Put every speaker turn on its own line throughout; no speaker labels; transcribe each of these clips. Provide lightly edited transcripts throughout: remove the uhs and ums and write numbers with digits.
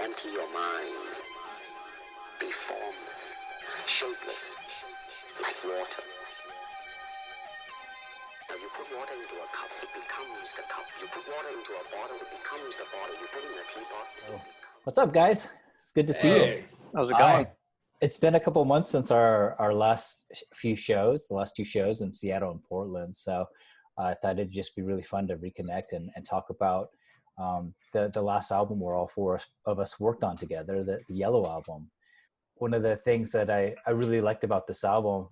empty your mind. Be formless, shapeless, like water. Now you put water into a cup, it becomes the cup. You put water into a bottle, it becomes the bottle. You put it in a teapot.
What's up, guys? It's good to see you.
How's it going?
It's been a couple months since our last few shows, the last two shows in Seattle and Portland. So I thought it'd just be really fun to reconnect and talk about the last album where all four of us worked on together, the Yellow album. One of the things that I really liked about this album,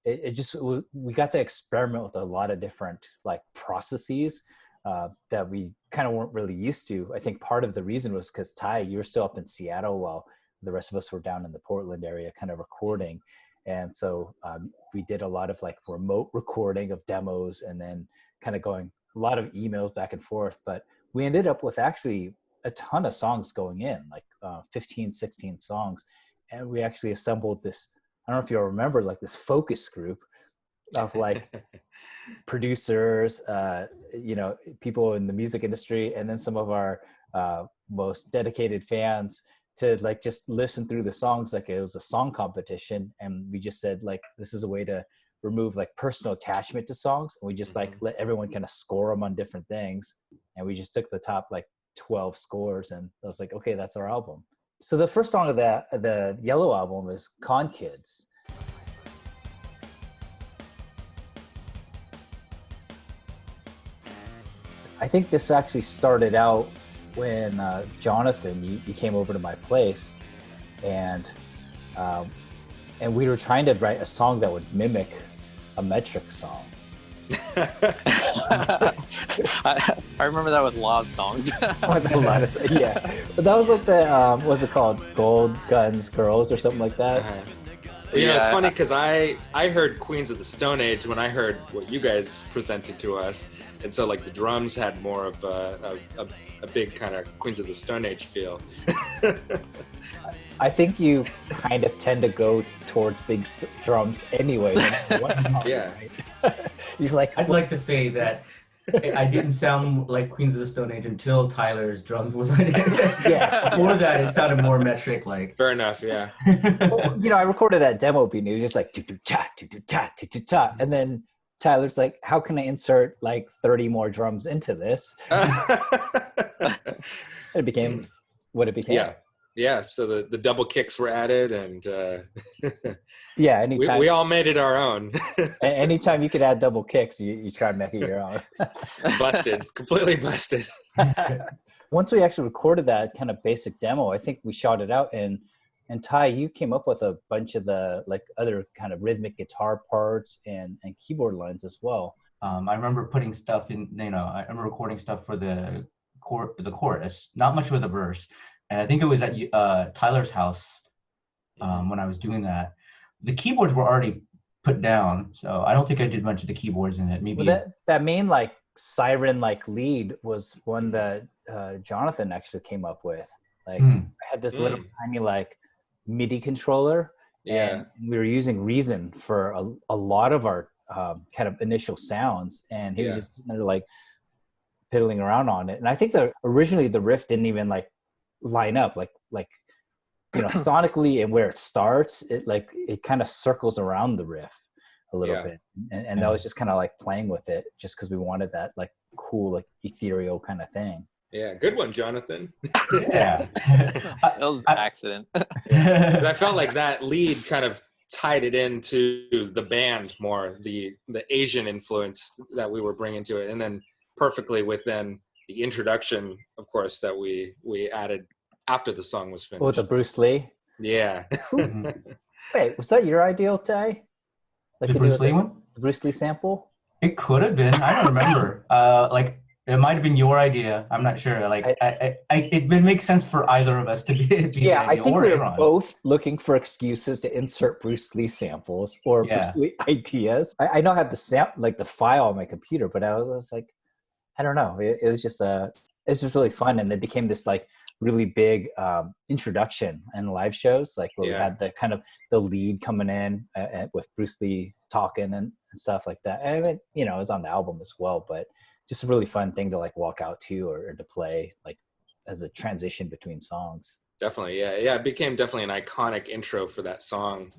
we got to experiment with a lot of different like processes that we kind of weren't really used to. I think part of the reason was because Ty, you were still up in Seattle while the rest of us were down in the Portland area kind of recording. And so we did a lot of like remote recording of demos and then kind of going a lot of emails back and forth. But we ended up with actually a ton of songs going in, like 15, 16 songs. And we actually assembled this, I don't know if you'll remember, like this focus group of like producers, people in the music industry, and then some of our most dedicated fans to like just listen through the songs like it was a song competition. And we just said like, this is a way to remove like personal attachment to songs. And we just like let everyone kind of score them on different things. And we just took the top like 12 scores and I was like, okay, that's our album. So the first song of the Yellow album is Con Kids. I think this actually started out when Jonathan, you came over to my place and we were trying to write a song that would mimic a metric song.
I remember that with Loud Songs.
Yeah, but that was like the what's it called, Gold Guns Girls or something like that.
It's funny because I heard Queens of the Stone Age when I heard what you guys presented to us, and so like the drums had more of a big kind of Queens of the Stone Age feel.
I think you kind of tend to go towards big drums anyway.
Yeah.
Right? You're like,
I'd like to say that I didn't sound like Queens of the Stone Age until Tyler's drums was on it.
Yeah.
Before that, it sounded more metric like.
Fair enough, yeah.
Well, I recorded that demo beat and it was just like do-do-ta, do-do-ta, do-do-ta. And then Tyler's like, how can I insert like 30 more drums into this? It became what it became.
Yeah, so the double kicks were added, and
yeah, anytime
we all made it our own.
Anytime you could add double kicks, you try to make it your own.
Completely busted.
Once we actually recorded that kind of basic demo, I think we shot it out, and Ty, you came up with a bunch of the like other kind of rhythmic guitar parts and keyboard lines as well.
I remember putting stuff in, I remember recording stuff for the chorus, not much for the verse. And I think it was at Tyler's house when I was doing that. The keyboards were already put down, so I don't think I did much of the keyboards in it. Maybe
that main like siren like lead was one that Jonathan actually came up with. Like I had this little tiny like MIDI controller, and we were using Reason for a lot of our kind of initial sounds, and he was just like piddling around on it. And I think that originally the riff didn't even like line up like sonically, and where it starts it kind of circles around the riff a little bit, and that was just kind of like playing with it just because we wanted that like cool like ethereal kind of thing.
Good one, Jonathan.
That was an accident.
I felt like that lead kind of tied it into the band more, the Asian influence that we were bringing to it, and then perfectly within the introduction, of course, that we added after the song was finished.
Oh, the Bruce Lee?
Yeah.
Wait, was that your idea, Ty?
Like the Bruce Lee one?
The Bruce Lee sample?
It could have been. I don't remember. It might have been your idea. I'm not sure. It makes sense for either of us to be
I think we were both looking for excuses to insert Bruce Lee samples or Bruce Lee ideas. I know I had the file on my computer, but I was like, I don't know. It was just really fun, and it became this like really big introduction in live shows, like where we had the kind of the lead coming in with Bruce Lee talking and stuff like that. And it was on the album as well, but just a really fun thing to like walk out to or to play like as a transition between songs.
Definitely, yeah. It became definitely an iconic intro for that song.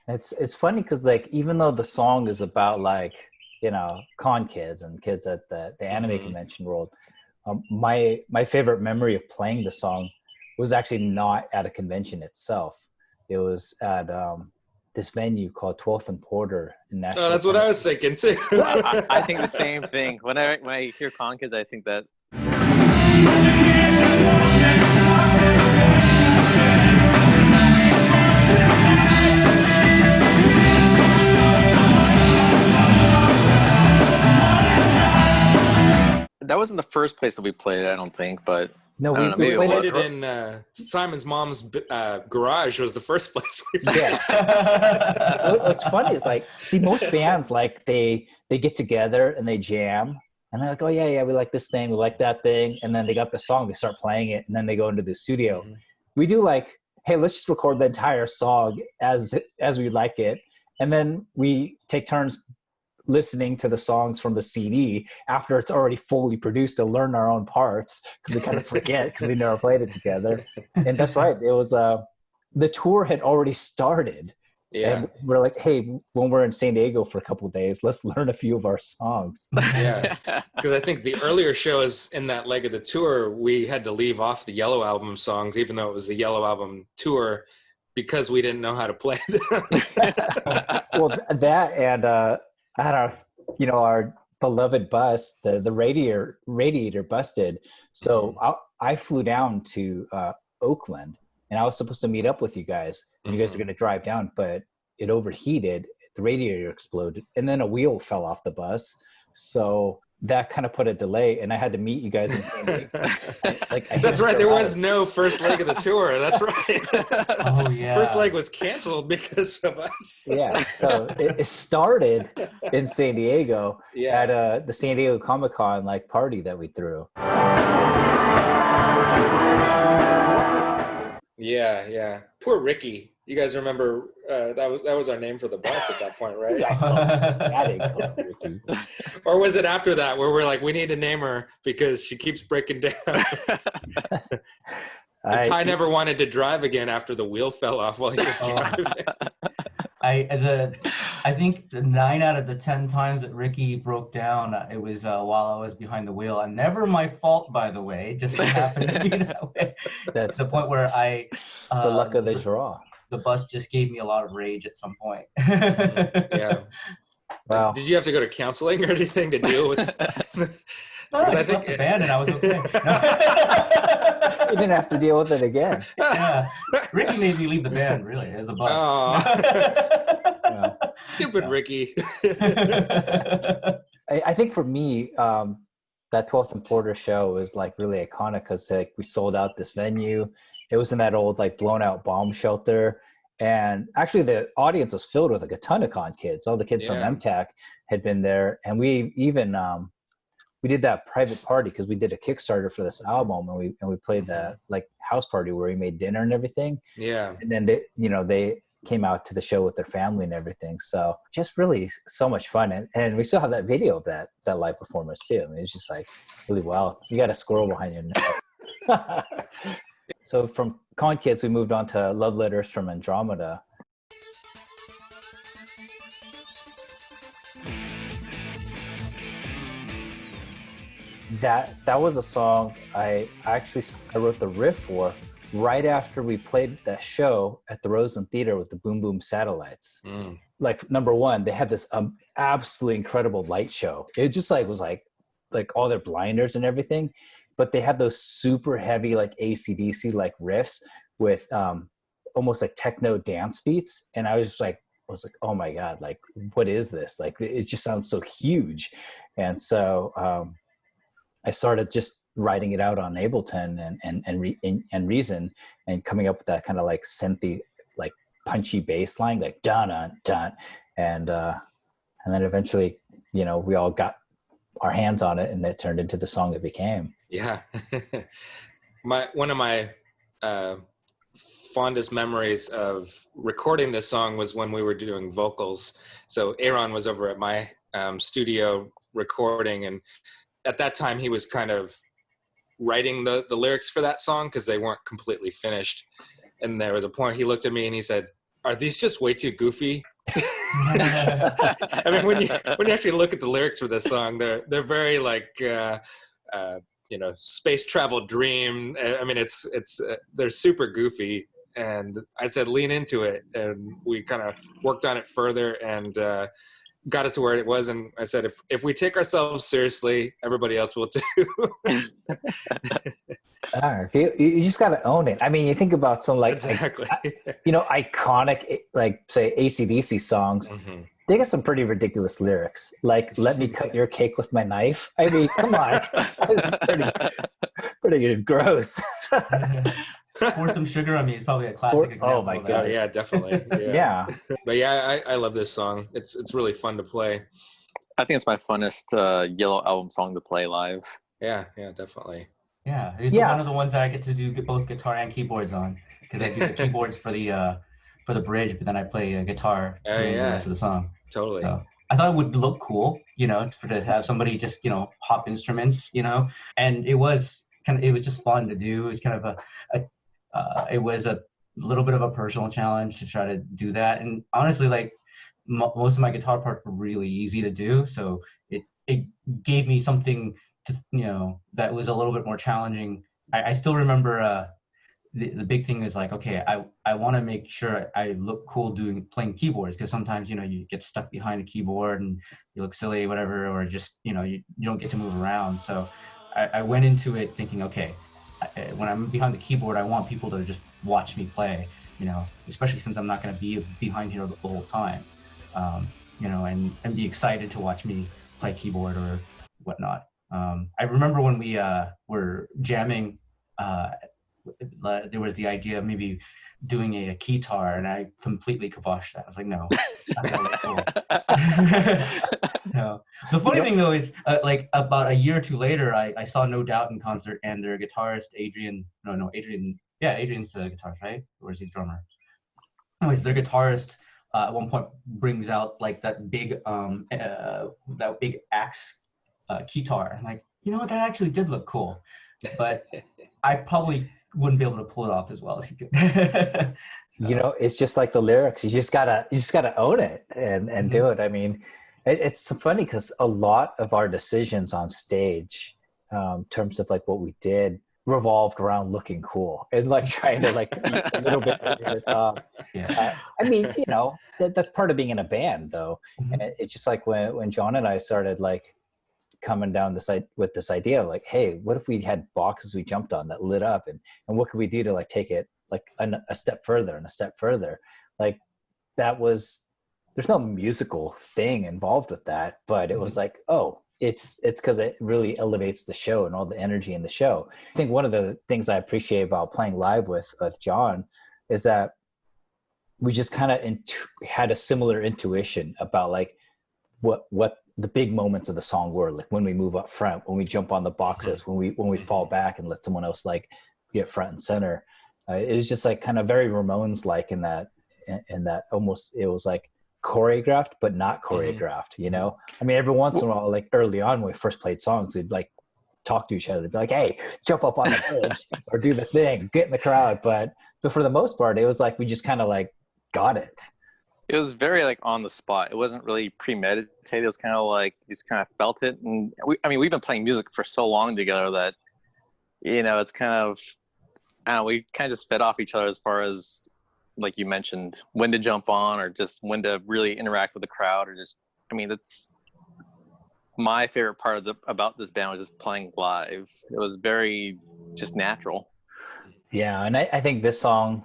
It's funny because like even though the song is about like, you know, con kids and kids at the anime convention world, my favorite memory of playing the song was actually not at a convention itself. It was at this venue called 12th and Porter in Nashville.
Oh, that's what I was thinking too.
I think the same thing. When I hear con kids, I think that. That wasn't the first place that we played it, I don't think, but
No,
I don't know,
we
maybe
played
Played it in Simon's mom's garage was the first place we played.
Yeah. What's funny is like, see, most bands like they get together and they jam, and they're like, oh yeah, we like this thing, we like that thing, and then they got the song, they start playing it, and then they go into the studio. We do like, hey, let's just record the entire song as we like it, and then we take turns listening to the songs from the CD after it's already fully produced to learn our own parts, because we kind of forget because we never played it together. And that's right, it was the tour had already started.
Yeah.
And we're like, hey, when we're in San Diego for a couple of days, let's learn a few of our songs.
Yeah, because I think the earlier shows in that leg of the tour, we had to leave off the Yellow Album songs, even though it was the Yellow Album tour, because we didn't know how to play them.
Well, that and at our beloved bus, the radiator busted. So I flew down to Oakland, and I was supposed to meet up with you guys, and you guys were going to drive down, but it overheated, the radiator exploded, and then a wheel fell off the bus. So that kind of put a delay, and I had to meet you guys in San Diego.
That's right. There was no first leg of the tour. That's right.
Oh yeah.
First leg was canceled because of us.
Yeah. So it started in San Diego at the San Diego Comic-Con like party that we threw.
Yeah. Poor Ricky. You guys remember that was our name for the bus at that point, right?
Ricky.
Or was it after that where we're like, we need to name her because she keeps breaking down? And Ty never wanted to drive again after the wheel fell off while he was driving.
I think 9 out of the 10 times that Ricky broke down, it was while I was behind the wheel, and never my fault, by the way. It just happened to be that way.
That's
the point where
the luck of the draw.
The bus just gave me a lot of rage at some point.
Yeah.
Wow.
Did you have to go to counseling or anything to deal with?
I think the band and I was okay.
You didn't have to deal with it again.
Yeah, Ricky made me leave the band. Really, as a bus.
Oh. Stupid Ricky.
I think for me, that 12th and Porter show was like really iconic because like we sold out this venue. It was in that old like blown out bomb shelter, and actually the audience was filled with like a ton of con kids. All the kids from MTech had been there, and we even we did that private party because we did a Kickstarter for this album, and we played that like house party where we made dinner and everything. Yeah, and then they came out to the show with their family and everything. So just really so much fun, and we still have that video of that live performance too. I mean, it's just like really wild. You got a squirrel behind your neck. So from Con Kids, we moved on to Love Letters from Andromeda. That was a song I wrote the riff for right after we played that show at the Rosen Theater with the Boom Boom Satellites. Like number one, they had this absolutely incredible light show. It just like was like all their blinders and everything. But they had those super heavy like AC/DC like riffs with almost like techno dance beats, and I was like, oh my god, like what is this? Like it just sounds so huge, and so I started just writing it out on Ableton and Reason, and coming up with that kind of like synthy like punchy bass line like dun dun dun, and then eventually we all got our hands on it, and it turned into the song it became.
Yeah. One of my fondest memories of recording this song was when we were doing vocals. So Aaron was over at my studio recording, and at that time he was kind of writing the lyrics for that song because they weren't completely finished. And there was a point he looked at me and he said, "Are these just way too goofy?" I mean, when you actually look at the lyrics for this song, they're very like space travel dream. I mean, it's they're super goofy. And I said, lean into it, and we kind of worked on it further and got it to where it was. And I said, if we take ourselves seriously, everybody else will too.
You just got to own it. I mean, you think about some like,
exactly.
Iconic, like say AC/DC songs.
Mm-hmm.
They got some pretty ridiculous lyrics, like "Let me cut your cake with my knife." I mean, come on, it's pretty gross.
Pour some sugar on me is probably a classic example.
Oh my god!
Yeah, definitely. Yeah. But yeah, I love this song. It's really fun to play.
I think it's my funnest Yellow Album song to play live.
Yeah, definitely.
Yeah, it's one of the ones that I get to do both guitar and keyboards on, because I do the keyboards for the bridge, but then I play guitar for the rest of the song.
Totally. So
I thought it would look cool, to have somebody just hop instruments, and it was just fun to do. It was kind of it was a little bit of a personal challenge to try to do that, and honestly, like most of my guitar parts were really easy to do, so it gave me something to, that was a little bit more challenging. I still remember the big thing is like, okay, I want to make sure I look cool playing keyboards, because sometimes you get stuck behind a keyboard and you look silly, whatever, or just you don't get to move around. So I went into it thinking, okay, when I'm behind the keyboard, I want people to just watch me play, especially since I'm not going to be behind here the whole time, and be excited to watch me play keyboard or whatnot. I remember when we were jamming, there was the idea of maybe doing a keytar, and I completely kiboshed that. I was like, no, that's not cool. No. The funny thing though is, like about a year or two later, I saw No Doubt in concert, and their guitarist Adrian's the guitarist, right? Or is he the drummer? Anyways, their guitarist at one point brings out like that big axe keytar. I'm like, what, that actually did look cool, but I probably wouldn't be able to pull it off as well as he could. So.
It's just like the lyrics. You just gotta own it and do it. I mean, it's so funny because a lot of our decisions on stage, in terms of like what we did, revolved around looking cool and like trying to like be a little bit over the top. Yeah. I mean, that's part of being in a band, though. Mm-hmm. And it's just like when John and I started like coming down with this idea of like, hey, what if we had boxes we jumped on that lit up, and what could we do to like take it like a step further and a step further? Like there's no musical thing involved with that, but it was like, oh, it's because it really elevates the show and all the energy in the show. I think one of the things I appreciate about playing live with John is that we just kind of had a similar intuition about like what the big moments of the song were, like when we move up front, when we jump on the boxes, when we fall back and let someone else like get front and center. It was just like kind of very Ramones like in that almost, it was like choreographed but not choreographed. I mean, every once in a while, like early on when we first played songs, we'd like talk to each other, be like, hey, jump up on the bridge or do the thing, get in the crowd. But for the most part, it was like we just kind of like got it.
It was very like on the spot. It wasn't really premeditated. It was kind of like you just kind of felt it. And we've been playing music for so long together that, it's kind of, we kind of just fed off each other as far as, like you mentioned, when to jump on or just when to really interact with the crowd, or just, that's my favorite part about this band was just playing live. It was very just natural.
Yeah. And I think this song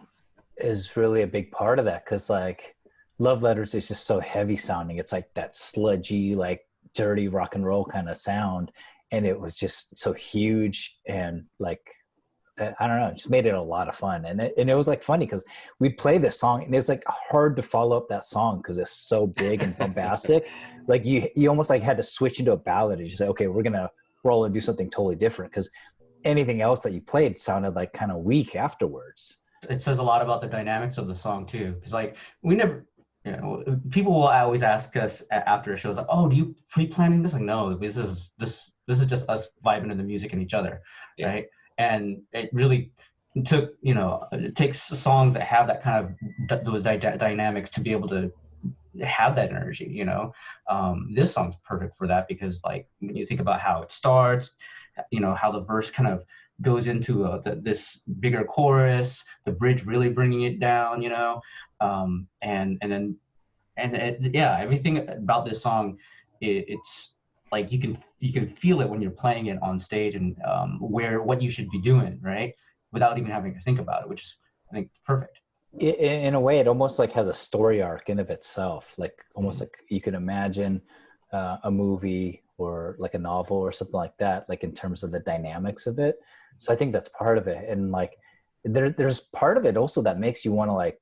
is really a big part of that, because like Love Letters is just so heavy sounding. It's like that sludgy, like dirty rock and roll kind of sound. And it was just so huge and like, I don't know, it just made it a lot of fun. And it was like funny because we'd play this song and it's like hard to follow up that song because it's so big and bombastic. Like you almost like had to switch into a ballad and just say, okay, we're going to roll and do something totally different, because anything else that you played sounded like kind of weak afterwards.
It says a lot about the dynamics of the song too. Because like we never, people will always ask us after a show, like, oh, do you pre-planning this? Like, no, this this is just us vibing to the music and each other,
Yeah.
right? And it really took, it takes songs that have that kind of those dynamics to be able to have that energy. This song's perfect for that, because like when you think about how it starts, how the verse kind of goes into this bigger chorus, the bridge really bringing it down, everything about this song, it's like you can feel it when you're playing it on stage, and what you should be doing, right, without even having to think about it, which is, I think, perfect.
In a way, it almost like has a story arc in of itself, like almost like you could imagine a movie or like a novel or something like that, like in terms of the dynamics of it. So I think that's part of it. And like there's part of it also that makes you want to like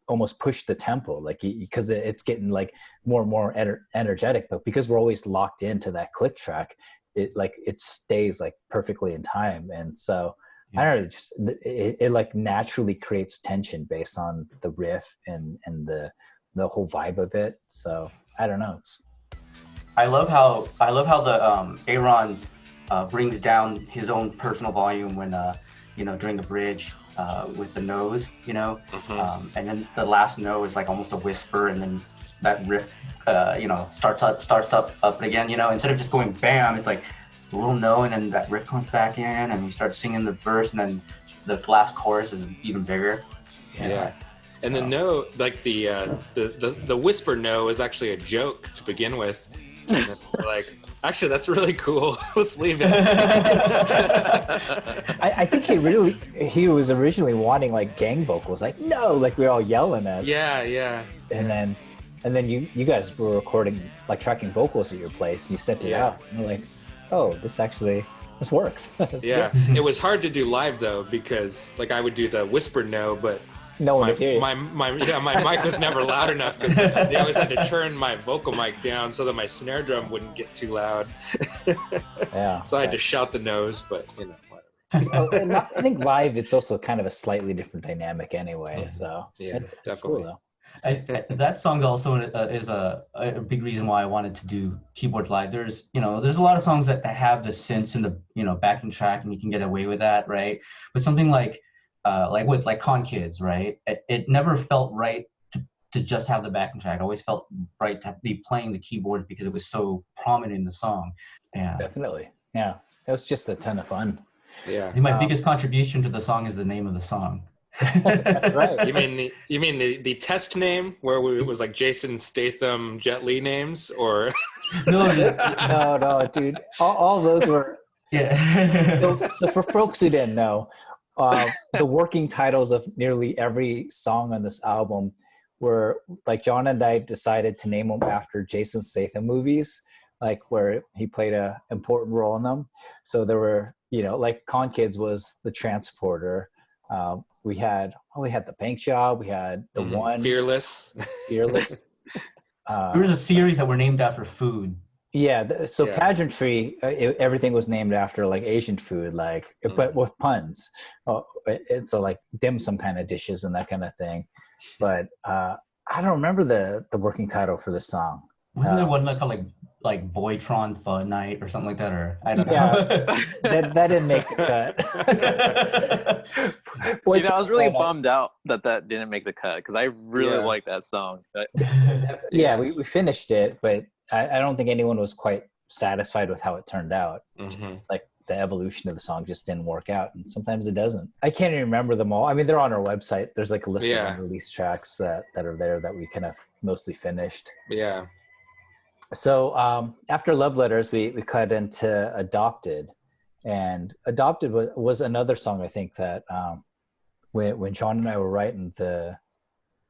almost push the tempo, like because it's getting like more and more energetic, but because we're always locked into that click track, it stays like perfectly in time. And so I don't know, just it like naturally creates tension based on the riff and the whole vibe of it. So I don't know.
I love how the Aaron brings down his own personal volume when during the bridge with the nose, and then the last note is like almost a whisper, and then that riff starts up again, instead of just going bam, it's like a little no, and then that riff comes back in, and we start singing the verse, and then the last chorus is even bigger.
Yeah. And the no, like the whisper no is actually a joke to begin with. And like, actually, that's really cool. Let's leave it.
I think he was originally wanting like gang vocals, like no, like we're all yelling at.
Yeah.
And then you guys were recording, like tracking vocals at your place, and you sent it out. And we're like, oh, this works.
Yeah, it was hard to do live though, because like I would do the whisper no, but
no one
my mic was never loud enough, because they always had to turn my vocal mic down so that my snare drum wouldn't get too loud.
Yeah.
So I had to shout the no's, but whatever.
And I think live, it's also kind of a slightly different dynamic anyway. So
yeah,
it's
definitely.
cool,
that song also is a big reason why I wanted to do keyboard live. There's a lot of songs that have the synths in the backing track, and you can get away with that, right? But something like with Con Kids, right? It never felt right to just have the backing track. It always felt right to be playing the keyboards because it was so prominent in the song. Yeah,
definitely. Yeah, it was just a ton of fun.
Yeah.
My biggest contribution to the song is the name of the song.
That's right.
You mean the test name where it was like Jason Statham, Jet Li names, or
no, dude. All those were.
Yeah.
So for folks who didn't know, the working titles of nearly every song on this album were like John and I decided to name them after Jason Statham movies, like where he played a important role in them. So there were, like Con Kids was the transporter. We had the Bank Job. We had the one
Fearless.
There was a series that were named after food.
Yeah. So pageantry, everything was named after like Asian food, like but with puns. And so like dim sum kind of dishes and that kind of thing. But I don't remember the working title for this song.
Wasn't there one that called like Boytron Fun Night or something like that, or I don't know.
Yeah, that didn't make the cut.
I was really bummed out that didn't make the cut, because I really like that song.
Yeah, we finished it, but I don't think anyone was quite satisfied with how it turned out.
Mm-hmm.
Like the evolution of the song just didn't work out, and sometimes it doesn't. I can't even remember them all. I mean, they're on our website. There's like a list of unreleased tracks that are there that we kind of mostly finished.
Yeah.
So after Love Letters, we cut into Adopted, and Adopted was another song, I think, that when Sean and I were writing the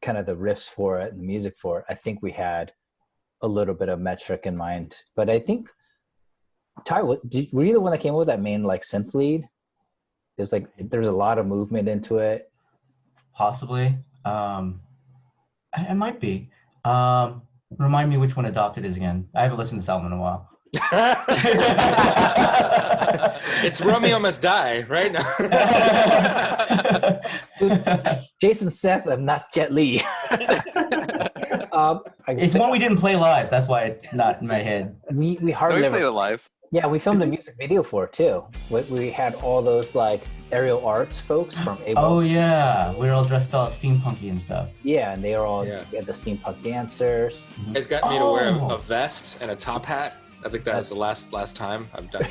kind of the riffs for it and the music for it, I think we had a little bit of metric in mind. But I think, Ty, were you the one that came up with that main like synth lead? There's a lot of movement into it.
Possibly. It might be. Remind me which one Adopted is again. I haven't listened to this album in a while.
It's Romeo Must Die, right?
Jason Statham, not Jet Li.
It's one we didn't play live. That's why it's not in my head.
We hardly
we
ever
played it live.
Yeah, we filmed a music video for it too. We had all those like aerial arts folks from Able.
Oh yeah, we were all dressed all steampunky and stuff.
Yeah, and they were all,
Yeah.
we had the steampunk dancers.
You guys got me to wear
Oh.
a vest and a top hat. I think that was the last time I've done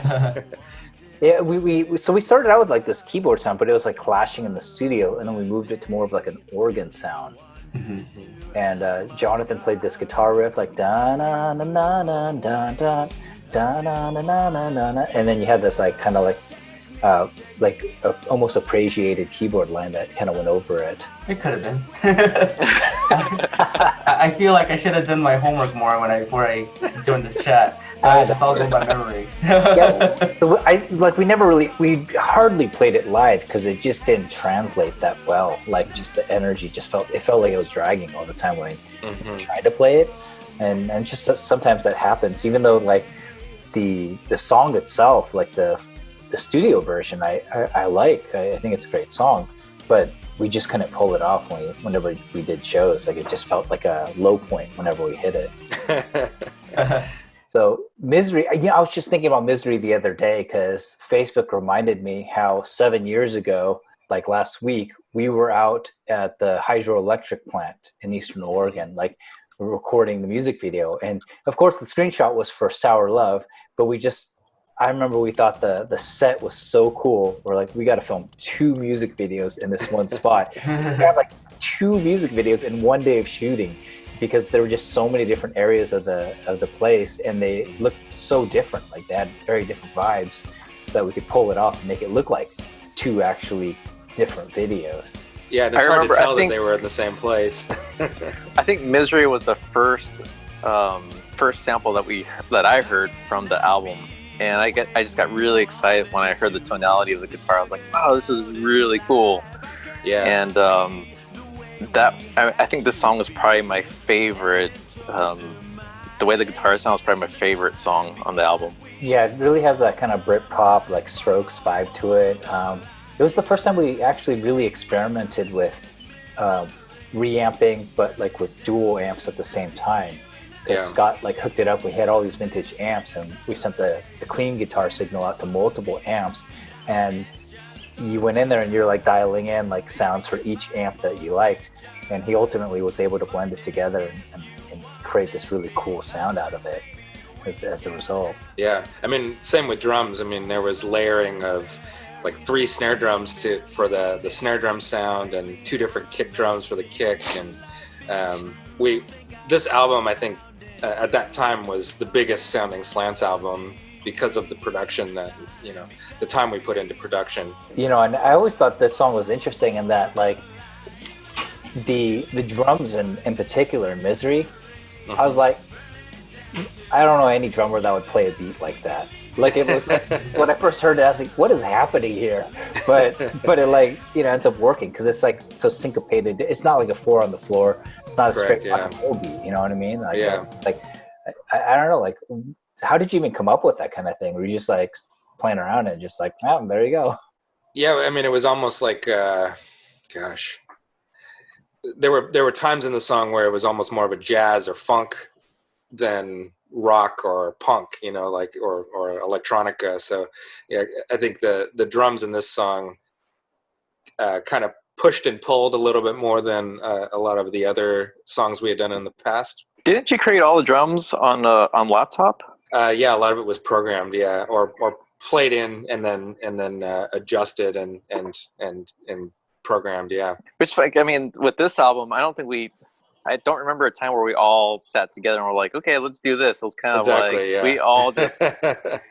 that.
Yeah, so we started out with like this keyboard sound, but it was like clashing in the studio, and then we moved it to more of like an organ sound.
Mhm.
And Jonathan played this guitar riff like da na na na na da da da na na na na na na, and then you had this like kind of like almost appreciated keyboard line that kind of went over it.
It could have been. I feel like I should have done my homework more before I joined this chat. It's all going by memory.
Yeah. So we hardly played it live because it just didn't translate that well. Like just the energy felt like it was dragging all the time when I tried to play it, and just sometimes that happens. Even though like the song itself, like the studio version, I think it's a great song, but we just couldn't pull it off whenever we did shows. Like it just felt like a low point whenever we hit it. So Misery, I was just thinking about Misery the other day because Facebook reminded me how 7 years ago, like last week, we were out at the hydroelectric plant in Eastern Oregon, like recording the music video. And of course the screenshot was for Sour Love, but I remember we thought the set was so cool. We're like, we got to film 2 music videos in this one spot. So we had like 2 music videos in one day of shooting, because there were just so many different areas of the place, and they looked so different. Like they had very different vibes, so that we could pull it off and make it look like 2 actually different videos.
Yeah, and it's hard to tell that they were in the same place.
I think Misery was the first sample that I heard from the album, and I just got really excited when I heard the tonality of the guitar. I was like, wow, this is really cool.
Yeah.
And I think this song was probably my favorite. The way the guitar sounds is probably my favorite song on the album.
Yeah, it really has that kind of Britpop, like Strokes vibe to it. It was the first time we actually really experimented with reamping, but like with dual amps at the same time. Because Scott like hooked it up. We had all these vintage amps, and we sent the clean guitar signal out to multiple amps, and you went in there and you're like dialing in like sounds for each amp that you liked, and he ultimately was able to blend it together and create this really cool sound out of it as a result.
Yeah, I mean, same with drums. I mean, there was layering of like 3 snare drums for the snare drum sound, and 2 different kick drums for the kick. And this album, I think at that time was the biggest sounding Slants album, because of the production that, the time we put into production. And
I always thought this song was interesting in that, like, the drums in particular in Misery, I was like, I don't know any drummer that would play a beat like that. Like, it was like, when I first heard it, I was like, what is happening here? But it like, ends up working because it's like so syncopated. It's not like a 4 on the floor. It's not a straight rock and roll beat. You know what I mean? Like, like I don't know, like, how did you even come up with that kind of thing? Were you just like playing around and just like, oh, there you go?
Yeah, I mean, it was almost like, gosh, there were times in the song where it was almost more of a jazz or funk than rock or punk, like or electronica. So yeah, I think the drums in this song kind of pushed and pulled a little bit more than a lot of the other songs we had done in the past.
Didn't you create all the drums on laptop?
Yeah, a lot of it was programmed, or played in and then adjusted and programmed, yeah.
Which, like, I mean, with this album, I don't remember a time where we all sat together and were like, okay, let's do this. It was kind of we all just put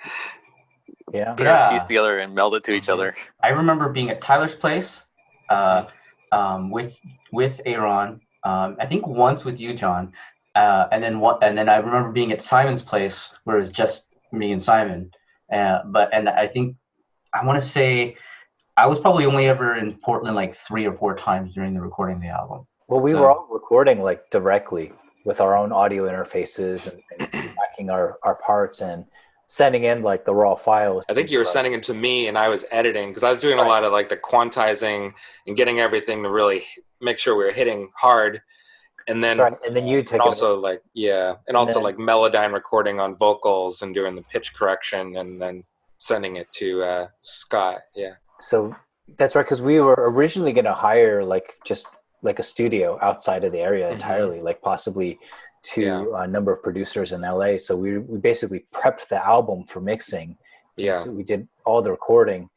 our piece together and meld it to each other.
I remember being at Tyler's place with Aaron. I think once with you, John. And then I remember being at Simon's place where it was just me and Simon. And I think I want to say I was probably only ever in Portland like 3 or 4 times during the recording of the album.
Well, we were all recording like directly with our own audio interfaces and tracking our parts and sending in like the raw files.
I think you were sending it to me and I was editing, because I was doing a lot of like the quantizing and getting everything to really make sure we were hitting hard. and then
That's right. And then you took
also like and also
then,
like Melodyne recording on vocals and doing the pitch correction and then sending it to Scott. Yeah.
So that's right, because we were originally going to hire like just like a studio outside of the area entirely, like possibly a number of producers in LA. So we basically prepped the album for mixing.
Yeah.
So we did all the recording,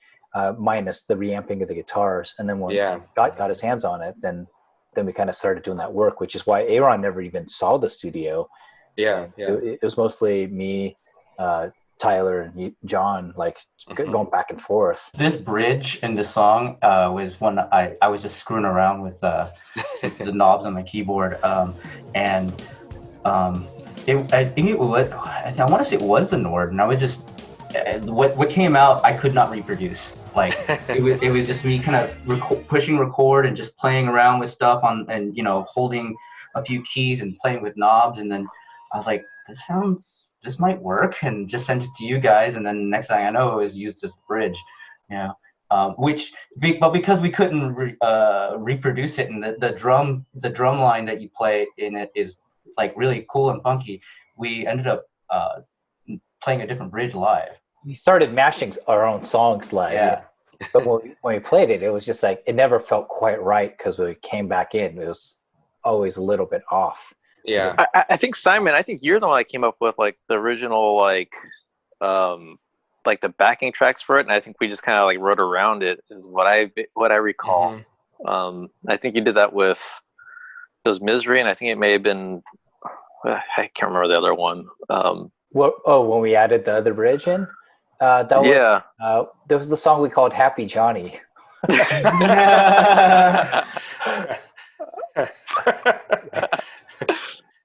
minus the reamping of the guitars, and then when Scott got his hands on it, then we kind of started doing that work, which is why Aaron never even saw the studio. It was mostly me, Tyler, and John, like going back and forth.
This bridge in the song was one I was just screwing around with the knobs on my keyboard, and I think it was, I want to say it was the Nord, and I was just what came out I could not reproduce. Like it was just me kind of pushing record and just playing around with stuff and holding a few keys and playing with knobs, and then I was like, this might work, and just sent it to you guys, and then next thing I know it was used as bridge, but because we couldn't reproduce it, and the drum line that you play in it is like really cool and funky, we ended up playing a different bridge live.
We started mashing our own songs live, but when we played it, it was just like it never felt quite right because when we came back in, it was always a little bit off.
Yeah, I think Simon, you're the one that came up with like the original like the backing tracks for it, and I think we just kind of like wrote around it, is what I recall. I think you did that with Misery, and I think it may have been I can't remember the other one.
When we added the other bridge in, that was the song we called Happy Johnny.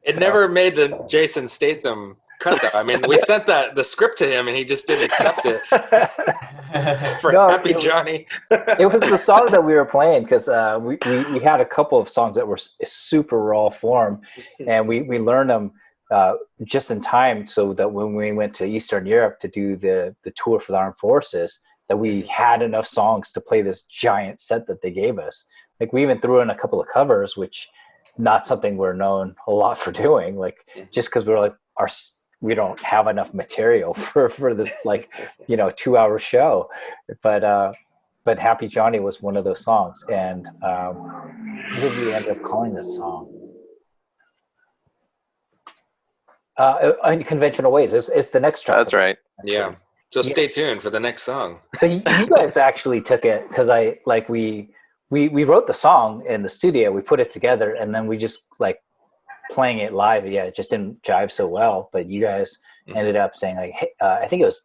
It never made the Jason Statham cut though. I mean, we sent the script to him and he just didn't accept it. Happy Johnny.
It was the song that we were playing because we had a couple of songs that were super raw form, and we learned them just in time so that when we went to Eastern Europe to do the tour for the Armed Forces, that we had enough songs to play this giant set that they gave us. Like we even threw in a couple of covers, which not something we're known a lot for doing, like just because we're like we don't have enough material for this 2-hour show, but Happy Johnny was one of those songs. And what did we end up calling this song? Unconventional Ways. It's the next track.
That's right.
Yeah. So stay tuned for the next song.
So you guys actually took it because we wrote the song in the studio, we put it together, and then we just like playing it live. Yeah, it just didn't jive so well. But you guys ended up saying like, hey, I think it was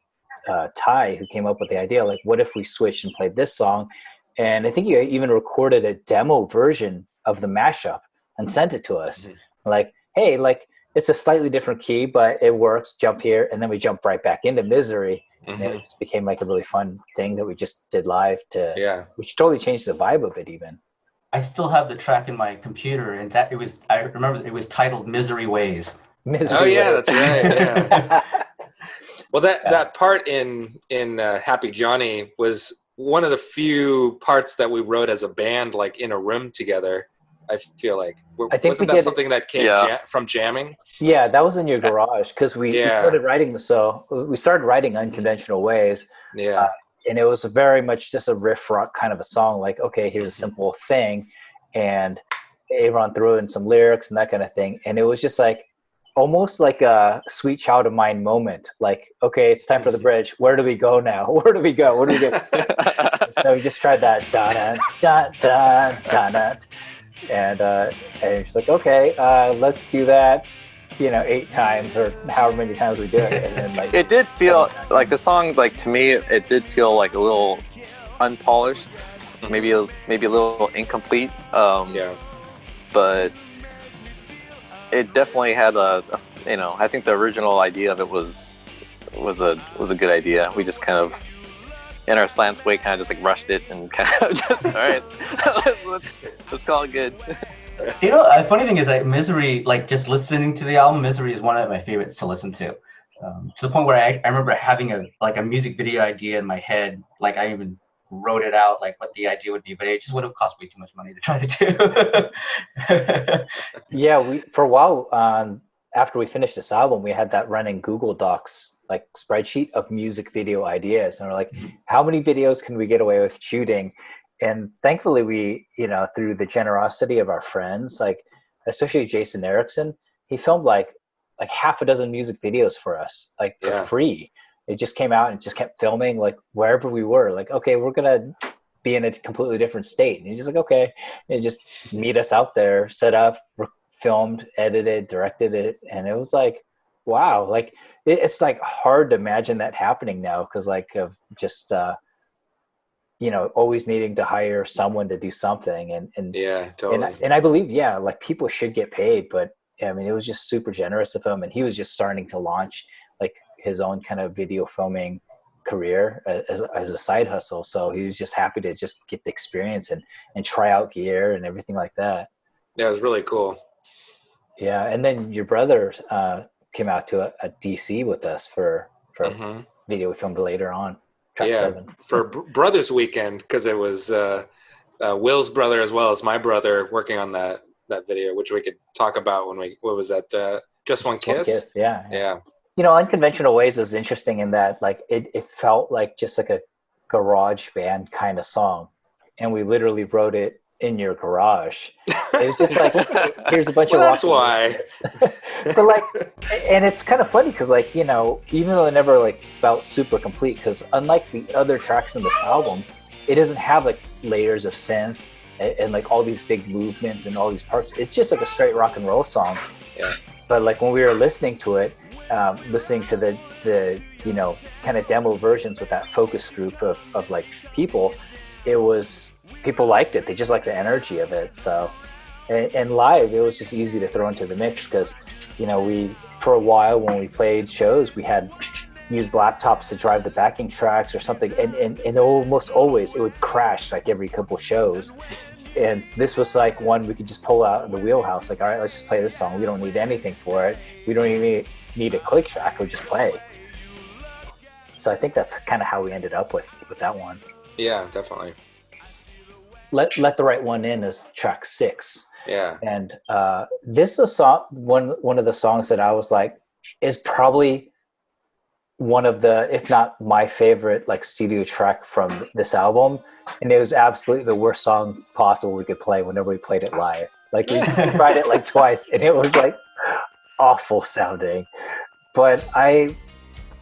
Ty who came up with the idea. Like, what if we switched and played this song? And I think you even recorded a demo version of the mashup and sent it to us. Like, hey, like it's a slightly different key, but it works. Jump here, and then we jump right back into Misery. And it just became like a really fun thing that we just did live which totally changed the vibe of it even.
I still have the track in my computer, and I remember it was titled Misery Ways.
Ways. That's right. Yeah. Well, that part in Happy Johnny was one of the few parts that we wrote as a band, like in a room together. I feel like wasn't that something that came from jamming? Yeah,
that was in your garage because we started writing we started writing Unconventional Ways.
Yeah,
and it was very much just a riff rock kind of a song. Like, okay, here's a simple thing, and Aaron threw in some lyrics and that kind of thing, and it was just like almost like a Sweet Child of Mine moment. Like, okay, it's time for the bridge. Where do we go now? Where do we go? What do we do? So we just tried that da da da da da da. And it's like, okay, let's do that, 8 times or however many times we do it. And then, like,
it did feel like the song, like to me, it did feel like a little unpolished, maybe a little incomplete. But it definitely had I think the original idea of it was a good idea. We just kind of, in our Slants way, kind of just like rushed it and kind of just, all right, let's call it good.
The funny thing is that Misery, like just listening to the album, Misery is one of my favorites to listen to. To the point where I remember having a music video idea in my head. Like I even wrote it out like what the idea would be, but it just would have cost way too much money to try to do.
Yeah, we for a while after we finished this album, we had that running Google Docs like spreadsheet of music video ideas, and we're like, how many videos can we get away with shooting? And thankfully, we, you know, through the generosity of our friends, like especially Jason Erickson, he filmed like half a dozen music videos for us, like for free. It just came out and just kept filming like wherever we were. Like, okay, we're gonna be in a completely different state, and he's just like, okay, and just meet us out there, set up, filmed, edited, directed it, and it was like, wow, like it's like hard to imagine that happening now because like of just you know, always needing to hire someone to do something, and
yeah, totally.
And I believe, yeah, like people should get paid, but I mean, it was just super generous of him, and he was just starting to launch like his own kind of video filming career as a side hustle. So he was just happy to just get the experience and try out gear and everything like that.
Yeah, it was really cool.
Yeah, and then your brother came out to a DC with us for video we filmed later on. Track 7.
For Brothers Weekend, because it was Will's brother as well as my brother working on that video, which we could talk about when what was that? Just One Kiss?
Yeah. You know, Unconventional Ways was interesting in that like it felt like just like a garage band kind of song, and we literally wrote it in your garage. It was just like, here's a bunch of
that's why.
But like, and it's kind of funny because like, you know, even though it never like felt super complete, because unlike the other tracks in this album, it doesn't have like layers of synth and like all these big movements and all these parts. It's just like a straight rock and roll song.
Yeah.
But like when we were listening to it, listening to the you know, kind of demo versions with that focus group of like people, people liked it. They just liked the energy of it. So, and live, it was just easy to throw into the mix because, you know, we, for a while when we played shows, we had used laptops to drive the backing tracks or something. And almost always it would crash like every couple shows. And this was like one we could just pull out of the wheelhouse. Like, all right, let's just play this song. We don't need anything for it. We don't even need a click track. We'll just play. So I think that's kind of how we ended up with that one.
Yeah, definitely.
Let the Right One In is track 6.
Yeah.
And this is a song, one of the songs that I was like, is probably one of the, if not my favorite, like studio track from this album. And it was absolutely the worst song possible we could play whenever we played it live. Like we tried it like twice and it was like awful sounding. But I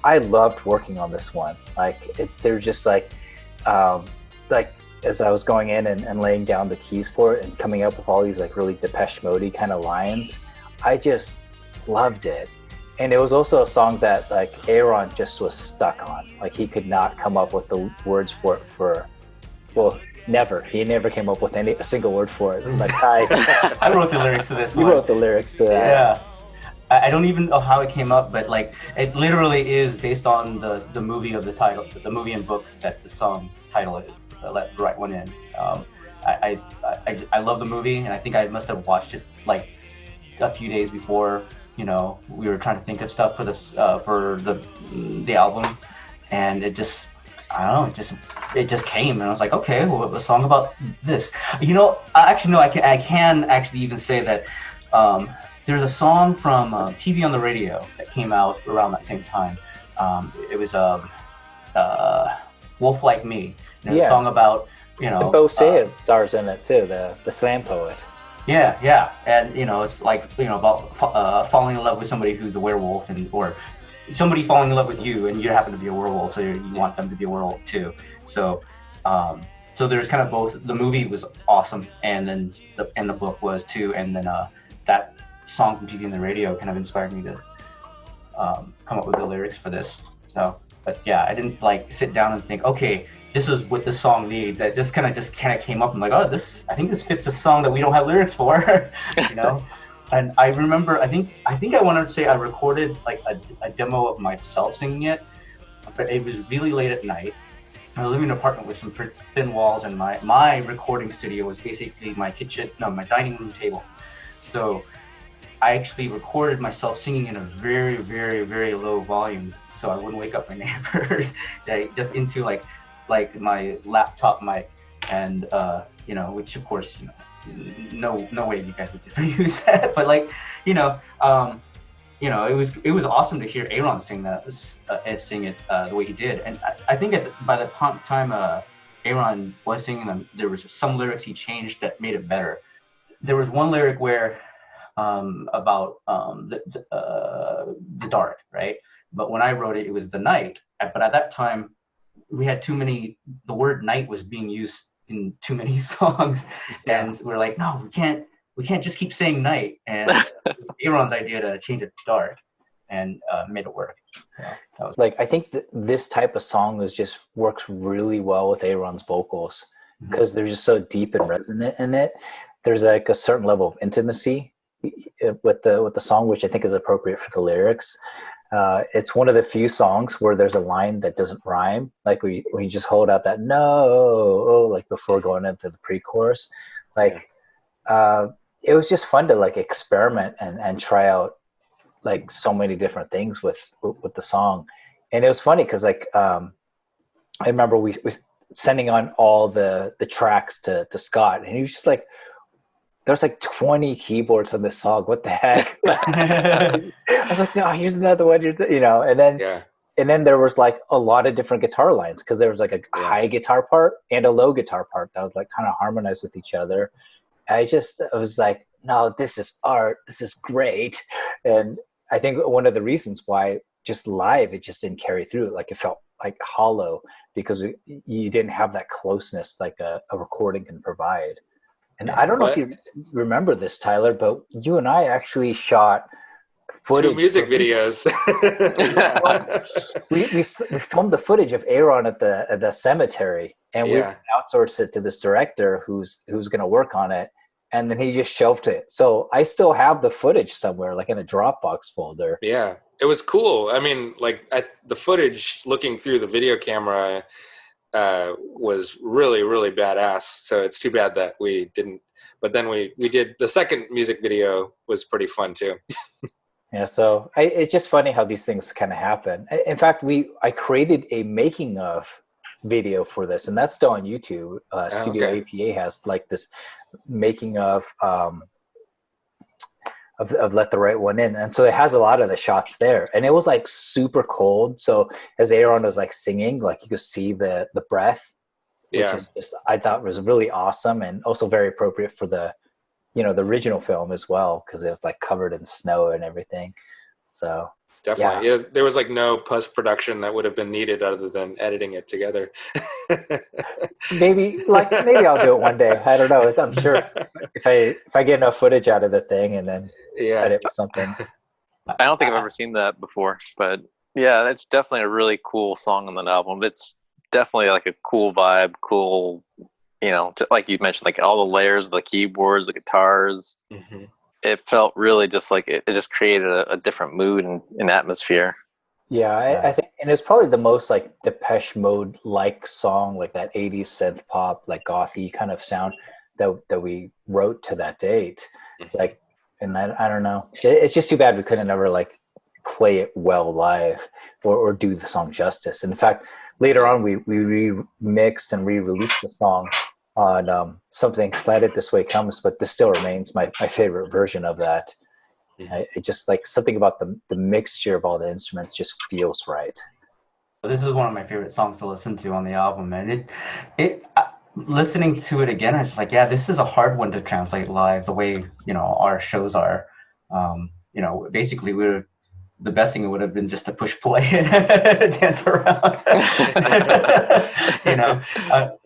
loved working on this one. Like they're just like as I was going in and laying down the keys for it and coming up with all these like really Depeche Mode-y kind of lines, I just loved it. And it was also a song that like Aaron just was stuck on. Like he could not come up with the words for it never. He never came up with a single word for it. Like
I wrote the lyrics to this one.
You wrote the lyrics to that.
Yeah. I don't even know how it came up, but like it literally is based on the movie of the title, the movie and book that the song's title is. Let the Right One In. I love the movie, and I think I must have watched it like a few days before. You know, we were trying to think of stuff for this for the album, and it just, I don't know, it just came, and I was like, okay, well, a song about this. You know, actually no, I can actually even say that there's a song from TV on the Radio that came out around that same time. It was Wolf Like Me. And a song about, you know,
Bo Sayers stars in it too, the slam poet.
Yeah, and you know, it's like, you know, about falling in love with somebody who's a werewolf, or somebody falling in love with you, and you happen to be a werewolf, so you want them to be a werewolf too. So, so there's kind of both. The movie was awesome, and then the book was too, and then that song from TV and the Radio kind of inspired me to come up with the lyrics for this. So, but yeah, I didn't like sit down and think, okay, this is what this song needs. I just kind of came up and like, oh, I think this fits a song that we don't have lyrics for, you know. And I remember, I think I wanted to say I recorded like a demo of myself singing it, but it was really late at night. I was living in an apartment with some pretty thin walls, and my recording studio was basically my dining room table. So I actually recorded myself singing in a very, very, very low volume, so I wouldn't wake up my neighbors. Just into like like my laptop mic, and which of course, no way you guys would ever use that. But like, it was awesome to hear Aaron sing that and sing it the way he did. And I think by the time Aaron was singing them, there was some lyrics he changed that made it better. There was one lyric where about the dark, right? But when I wrote it, it was the night. But at that time, we had the word night was being used in too many songs, and we're like, no, we can't just keep saying night. And it was Aaron's idea to change it to dark, and made it work.
Like, I think this type of song works really well with Aaron's vocals, because they're just so deep and resonant in it. There's like a certain level of intimacy with the song, which I think is appropriate for the lyrics. It's one of the few songs where there's a line that doesn't rhyme, like when you just hold out that no, like before going into the pre-chorus. Like, it was just fun to like experiment and try out like so many different things with the song. And it was funny because like I remember we sending on all the tracks to Scott, and he was just like, there's like 20 keyboards on this song. What the heck? I was like, no, here's another one. And then there was like a lot of different guitar lines, because there was like a high guitar part and a low guitar part that was like kind of harmonized with each other. I was like, no, this is art. This is great. And I think one of the reasons why just live, it just didn't carry through. Like, it felt like hollow because you didn't have that closeness like a recording can provide. And I don't know if you remember this, Tyler, but you and I actually shot footage.
2 music videos.
we filmed the footage of Aaron at the cemetery, and we outsourced it to this director who's going to work on it. And then he just shelved it. So I still have the footage somewhere, like in a Dropbox folder. Yeah,
it was cool. I mean, like the footage looking through the video camera was really, really badass. So it's too bad that we didn't. But then we did the second music video was pretty fun too.
Yeah, so it's just funny how these things kind of happen. In fact, I created a making of video for this, and that's still on YouTube. Studio APA has like this making of Let the Right One In, and so it has a lot of the shots there. And it was like super cold, so as Aaron was like singing, like you could see the breath, which is just, I thought was really awesome, and also very appropriate for the the original film as well, because it was like covered in snow and everything. So
definitely, there was like no post-production that would have been needed other than editing it together.
maybe I'll do it one day. I don't know. I'm sure if I get enough footage out of the thing and then edit with something.
I don't think I've ever seen that before, but yeah, it's definitely a really cool song on that album. It's definitely like a cool vibe, cool, like you mentioned, like all the layers of the keyboards, the guitars. Mm-hmm. It felt really just like it just created a different mood and atmosphere.
Yeah, I think, and it's probably the most like Depeche Mode like song, like that 80s synth pop, like gothy kind of sound that we wrote to that date. Mm-hmm. Like, and I don't know, it's just too bad we couldn't ever like play it well live or do the song justice. And in fact, later on we remixed and re-released the song on Something Slanted This Way Comes, but this still remains my favorite version of that. I just like something about the mixture of all the instruments just feels right.
This is one of my favorite songs to listen to on the album, and listening to it again, I was just like, this is a hard one to translate live the way our shows are. Basically the best thing would have been just to push play and dance around.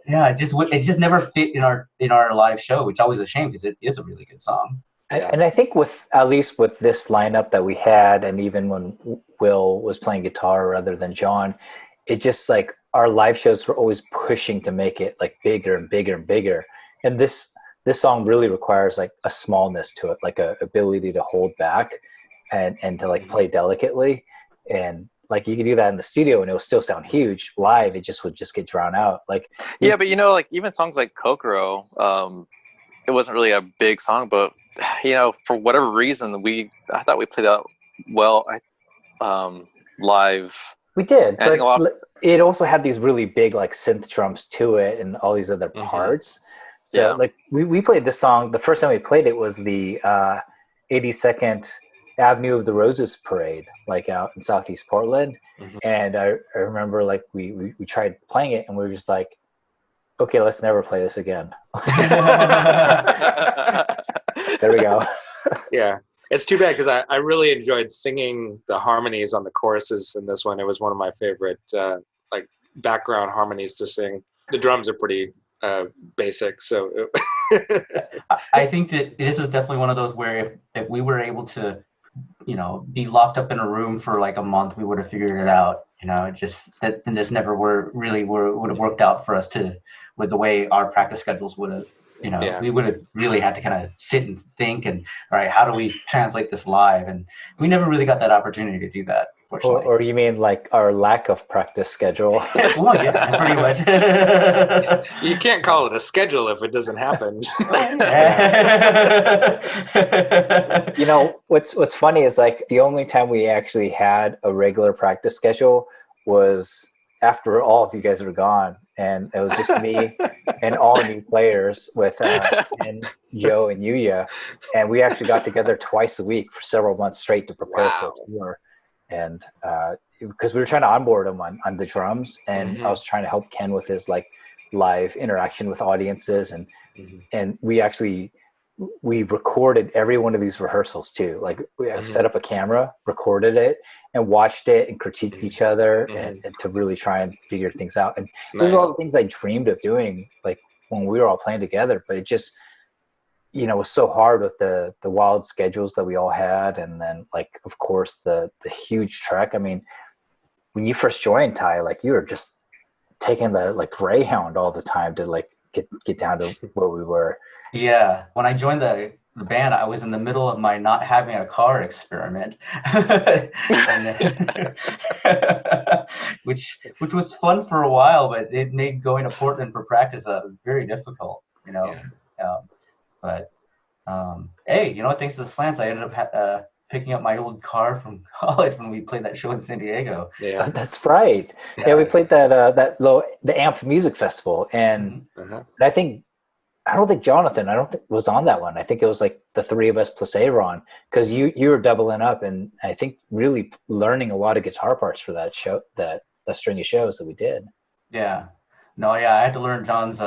It just never fit in our live show, which is always a shame because it is a really good song.
And I think at least with this lineup that we had, and even when Will was playing guitar rather than John, it just like our live shows were always pushing to make it like bigger and bigger and bigger. And this song really requires like a smallness to it, like a ability to hold back and to like play delicately. And like you could do that in the studio and it will still sound huge. Live, it would just get drowned out. Like
but like even songs like Kokoro, it wasn't really a big song, but for whatever reason I thought we played out well live.
We did, but it also had these really big like synth drums to it and all these other parts. So like we played this song, the first time we played it was the 82nd Avenue of the Roses parade, like out in Southeast Portland. And I remember like we tried playing it and we were just like, okay, let's never play this again. There we go.
Yeah. It's too bad because I really enjoyed singing the harmonies on the choruses in this one. It was one of my favorite like background harmonies to sing. The drums are pretty basic, so
I think that this is definitely one of those where if we were able to, you know, be locked up in a room for like a month, we would have figured it out. You know, just that this never would have worked out for us to with the way our practice schedules would have. You know, we would have really had to kind of sit and think and, all right, how do we translate this live? And we never really got that opportunity to do that, fortunately.
Or you mean like our lack of practice schedule?
Well, yeah, pretty much.
You can't call it a schedule if it doesn't happen.
You know, what's funny is like the only time we actually had a regular practice schedule was after all of you guys were gone. And it was just me and all new players with and Joe and Yuya. And we actually got together twice a week for several months straight to prepare for the tour. And because we were trying to onboard him on the drums, and I was trying to help Ken with his like live interaction with audiences. And we recorded every one of these rehearsals too. Like we set up a camera, recorded it, and watched it and critiqued each other and to really try and figure things out. And those are all the things I dreamed of doing, like when we were all playing together. But it just, you know, was so hard with the wild schedules that we all had, and then like of course the huge trek. I mean, when you first joined, Ty, like you were just taking the like Greyhound all the time to like get down to where we were.
Yeah, when I joined the band, I was in the middle of my not having a car experiment, and, which was fun for a while, but it made going to Portland for practice very difficult, you know. But hey, you know what? Thanks to the Slants, I ended up picking up my old car from college when we played that show in San Diego.
Yeah, that's right. Yeah, we played the AMP Music Festival, and I don't think Jonathan, was on that one. I think it was like the three of us plus Aaron, because you were doubling up, and I think really learning a lot of guitar parts for that show, that string of shows that we did. Yeah.
No, I had to learn John's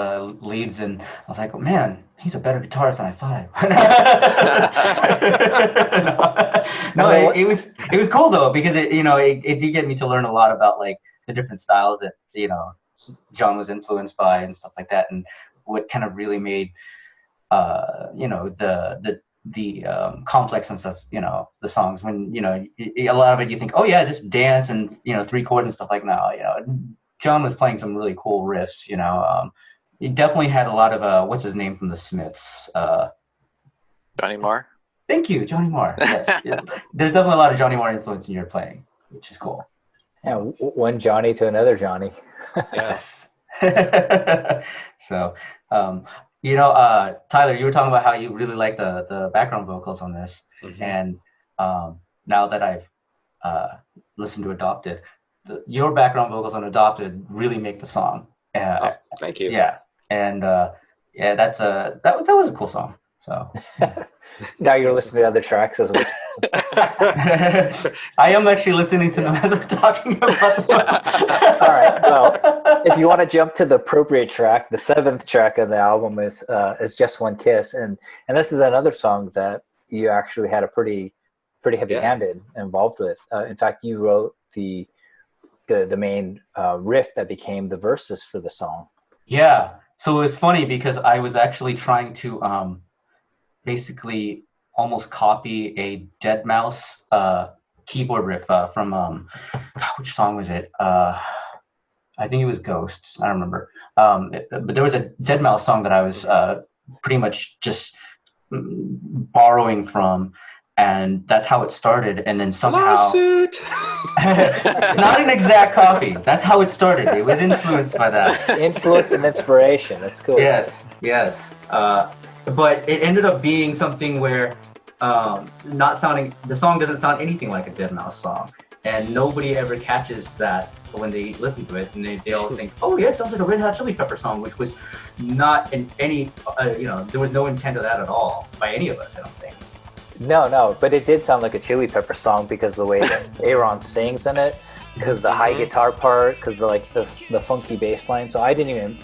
leads, and I was like, oh, man, he's a better guitarist than I thought. It was cool though, because it did get me to learn a lot about like the different styles that, you know, John was influenced by and stuff like that, and what kind of really made you know, the complex and stuff, you know, the songs, when, you know, a lot of it you think, oh yeah, just dance and, you know, 3 chords and stuff. Like, no, you know, John was playing some really cool riffs, you know. He definitely had a lot of what's his name from the Smiths,
Johnny Marr.
Thank you, Johnny Marr. Yes. Yeah. There's definitely a lot of Johnny Marr influence in your playing, which is cool.
Yeah, one Johnny to another Johnny.
Yes. So, you know, Tyler, you were talking about how you really like the background vocals on this, and now that I've listened to Adopted, your background vocals on Adopted really make the song.
Thank you.
Yeah, and yeah, that was a cool song. So
now you're listening to other tracks as well.
I am actually listening to them as we're talking about them.
All right. Well, if you want to jump to the appropriate track, the 7th track of the album is "Just One Kiss," and this is another song that you actually had a pretty heavy-handed involved with. In fact, you wrote the main riff that became the verses for the song.
Yeah. So it was funny because I was actually trying to basically almost copy a Deadmau5 keyboard riff from which song was it? I think it was Ghosts. I don't remember. But there was a Deadmau5 song that I was pretty much just borrowing from, and that's how it started. And then somehow
lawsuit.
Not an exact copy. That's how it started. It was influenced by that.
Influence and inspiration. That's cool.
Yes. But it ended up being something where the song doesn't sound anything like a Deadmau5 song. and nobody ever catches that when they listen to it, and they all think, oh yeah, it sounds like a Red Hot Chili Pepper song, which was not in any, there was no intent of that at all by any of us, I don't think.
No, but it did sound like a Chili Pepper song because the way that Aaron sings in it, because the high guitar part, because the funky bass line. So I didn't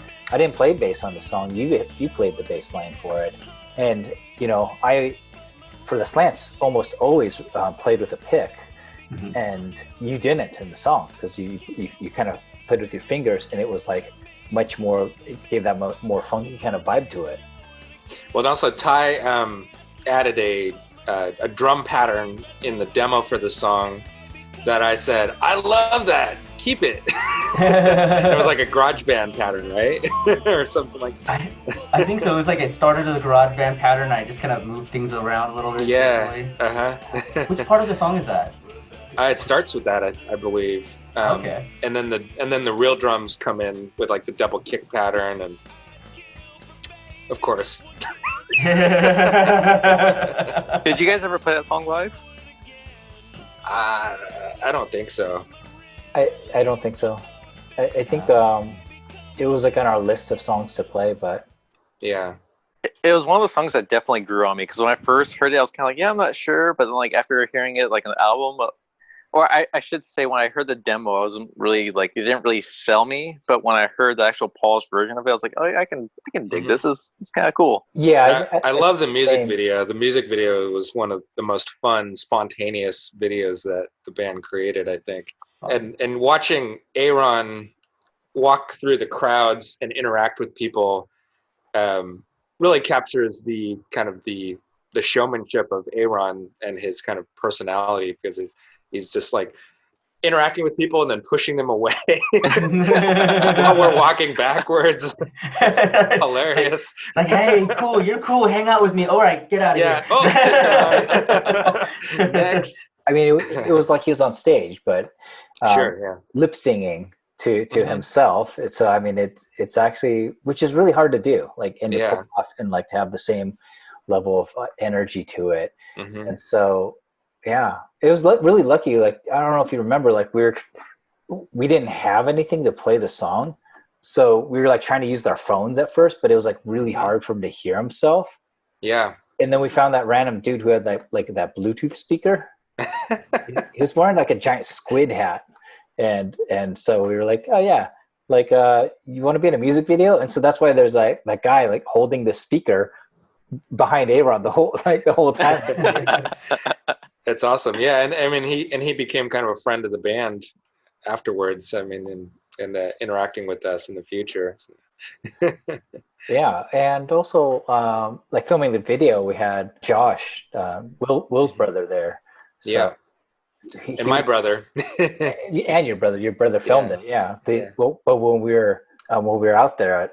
play bass on the song. You played the bass line for it, and I for the slants almost always played with a pick, and you didn't in the song because you kind of played with your fingers, and it was like much more. It gave that more funky kind of vibe to it.
Well, and also Ty added a drum pattern in the demo for the song that I said, I love that, keep it. It was like a garage band pattern, right? Or something like that.
I think so. It was like it started as a garage band pattern. I just kind of moved things around a little bit.
Yeah.
Which part of the song is that?
It starts with that, I believe.
Okay.
And then the real drums come in with like the double kick pattern, and of course.
Did you guys ever play that song live?
I don't think so.
I don't think so. I think it was like on our list of songs to play, but
yeah.
It was one of those songs that definitely grew on me because when I first heard it, I was kind of like, yeah, I'm not sure. But then, like, after hearing it, like, an album, or I should say, when I heard the demo, I wasn't really, like, it didn't really sell me. But when I heard the actual polished version of it, I was like, oh, I can dig this. It's kind of cool.
Yeah.
I love the music video. The music video was one of the most fun, spontaneous videos that the band created, I think. And watching Aaron walk through the crowds and interact with people really captures the kind of the showmanship of Aaron and his kind of personality, because he's just like interacting with people and then pushing them away while we're walking backwards. It's hilarious.
It's like, hey, cool, you're cool, hang out with me. All right, get out of here.
Oh, next.
I mean, it was like he was on stage, but
sure, yeah.
lip singing to himself. It's I mean, it's actually, which is really hard to do, like, and to pull off and like to have the same level of energy to it. And so, yeah, it was really lucky. Like, I don't know if you remember, like we didn't have anything to play the song, so we were like trying to use our phones at first, but it was like really hard for him to hear himself.
Yeah.
And then we found that random dude who had that Bluetooth speaker. He was wearing like a giant squid hat, and so we were like, oh yeah, like you want to be in a music video? And so that's why there's like that guy like holding the speaker behind Aaron the whole time.
It's awesome. Yeah, and I mean he became kind of a friend of the band afterwards. I mean, and interacting with us in the future.
Yeah, and also like filming the video, we had Josh, Will's brother there. So
yeah, and my brother,
and your brother filmed it. Yeah, but when we were out there,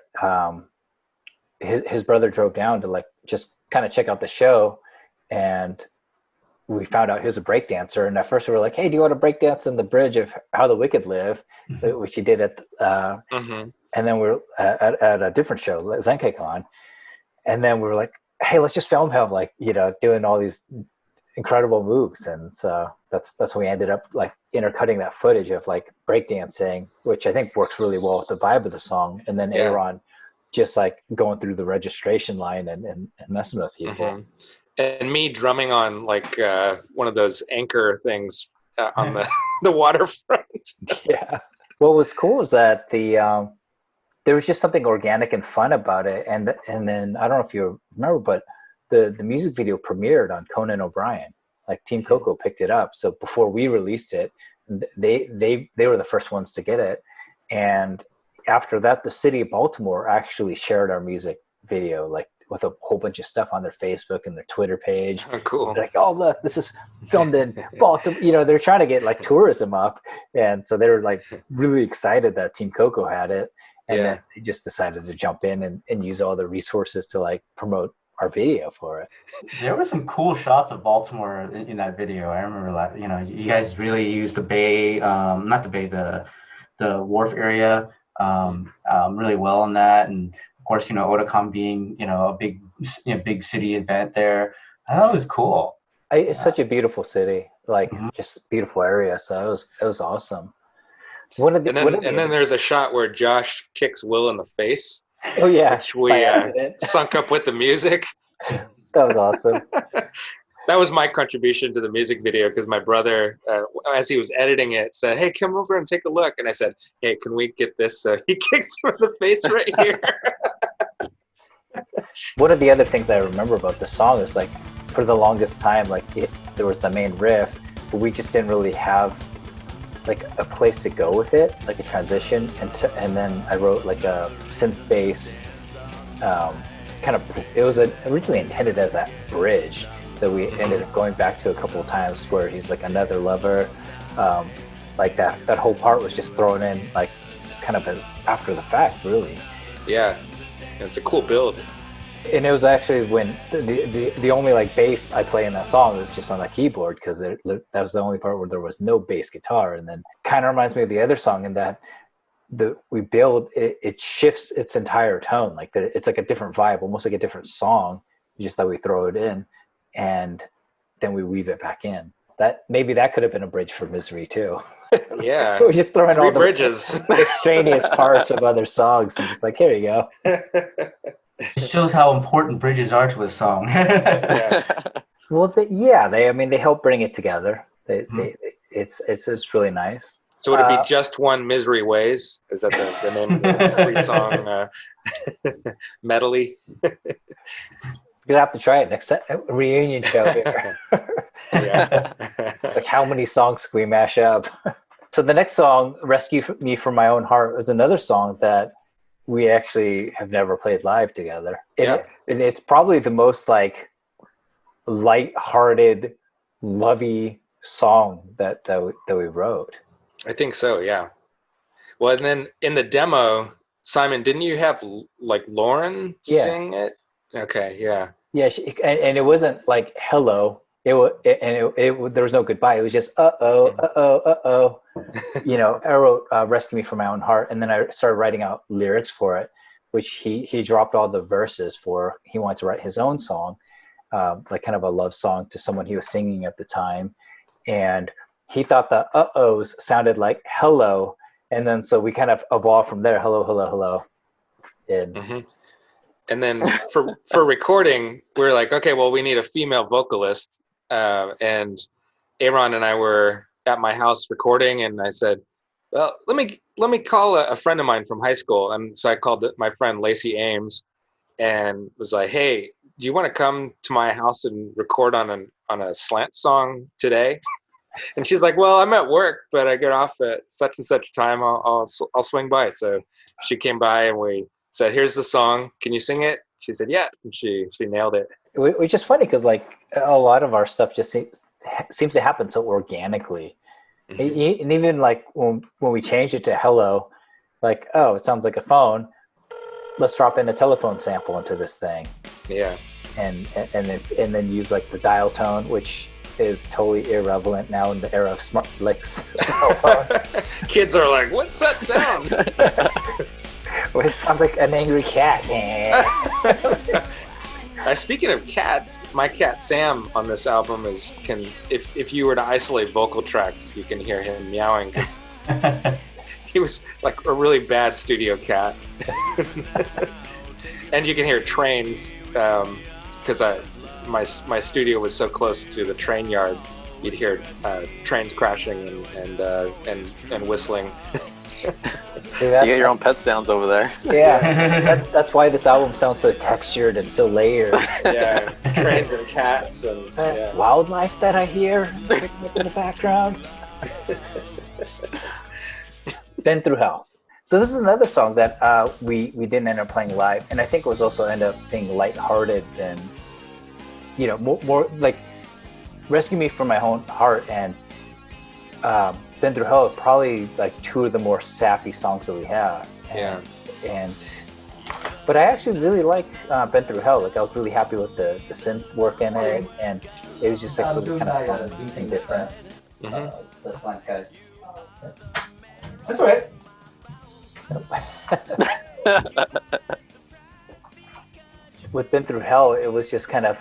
his brother drove down to like just kind of check out the show, and we found out he was a breakdancer. And at first we were like, hey, do you want to breakdance in the bridge of How the Wicked Live, which he did at and then we were at a different show, ZenkaiCon, and then we were like, hey, let's just film him like doing all these incredible moves. And so that's how we ended up like intercutting that footage of like breakdancing, which I think works really well with the vibe of the song. And then Aaron just like going through the registration line and messing with people.
And me drumming on like one of those anchor things on the waterfront.
Yeah. What was cool is that there was just something organic and fun about it. And then I don't know if you remember, but the music video premiered on Conan O'Brien. Like Team Coco picked it up. So before we released it, they were the first ones to get it. And after that, the city of Baltimore actually shared our music video, like with a whole bunch of stuff on their Facebook and their Twitter page.
Oh, cool.
They're like, oh, look, this is filmed in Baltimore. They're trying to get like tourism up. And so they were like really excited that Team Coco had it. And then they just decided to jump in and use all the resources to like promote our video for it.
There were some cool shots of Baltimore in that video. I remember that, you guys really used the bay, not the bay, the wharf area really well in that. And of course, Otakon being, a big city event there. I thought it was cool.
It's such a beautiful city. like just beautiful area. So it was awesome. And
then there's a shot where Josh kicks Will in the face.
Oh yeah,
which we sunk up with the music.
That was awesome.
That was my contribution to the music video, because my brother, as he was editing it, said, "Hey, come over and take a look." And I said, "Hey, can we get this?" He kicks him in the face right here.
One of the other things I remember about the song is like, for the longest time, like there was the main riff, but we just didn't really have like a place to go with it, like a transition, and then I wrote like a synth bass kind of. It was originally intended as that bridge that we ended up going back to a couple of times, where he's like another lover, like that whole part was just thrown in like kind of after the fact, really.
Yeah, it's a cool build.
And it was actually when the only like bass I play in that song was just on the keyboard, because that was the only part where there was no bass guitar. And then kind of reminds me of the other song in that we build it shifts its entire tone, like it's like a different vibe, almost like a different song, just that we throw it in and then we weave it back in. That maybe that could have been a bridge for Misery too.
Yeah,
we're just throwing all the
bridges,
extraneous parts of other songs, and just like, here you go.
It shows how important bridges are to a song.
Yeah.
Well, they help bring it together. It's just really nice.
So would it be Just One Misery Ways? Is that the name of the three-song medley?
You're gonna have to try it next reunion show here.
Yeah.
Like, how many songs can we mash up? So the next song, "Rescue Me From My Own Heart," was another song that we actually have never played live together. And it's probably the most like light-hearted, lovey song that we wrote.
I think so, yeah. Well, and then in the demo, Simon, didn't you have like Lauren sing it? Okay, yeah. Yeah,
and it wasn't like hello. There was no goodbye. It was just uh-oh. You know, I wrote "Rescue Me From My Own Heart," and then I started writing out lyrics for it, which he dropped all the verses for. He wanted to write his own song, like kind of a love song to someone he was singing at the time, and he thought the uh-ohs sounded like hello, and then so we kind of evolved from there. Hello, hello, hello.
And then for recording, we were like, okay, well, we need a female vocalist. And Aaron and I were at my house recording, and I said, well, let me call a friend of mine from high school. And so I called my friend Lacey Ames and was like, hey, do you want to come to my house and record on a Slants song today? And she's like, well, I'm at work, but I get off at such and such time. I'll swing by. So she came by, and we said, here's the song. Can you sing it? She said, yeah. And she nailed it.
Which is funny, because like a lot of our stuff just seems to happen so organically. Mm-hmm. And even like when we changed it to hello, like, oh, it sounds like a phone. Let's drop in a telephone sample into this thing.
Yeah.
And then use like the dial tone, which is totally irrelevant now in the era of smart licks.
Kids are like, what's that sound?
Well, it sounds like an angry cat.
Speaking of cats, my cat Sam on this album if you were to isolate vocal tracks, you can hear him meowing, because he was like a really bad studio cat. And you can hear trains, because my studio was so close to the train yard. You'd hear trains crashing and whistling.
You get your own pet sounds over there.
Yeah, that's why this album sounds so textured and so layered.
Yeah, trains and cats and
wildlife that I hear in the background. Been Through Hell. So this is another song that we didn't end up playing live, and I think it was also end up being lighthearted than, you know, more like Rescue Me From My Own Heart and Been Through Hell are probably like two of the more sappy songs that we have. But I actually really like Been Through Hell. Like, I was really happy with the synth work in it, and it was just like really kind of fun and different.
The Slants guys. That's all right.
With Been Through Hell, it was just kind of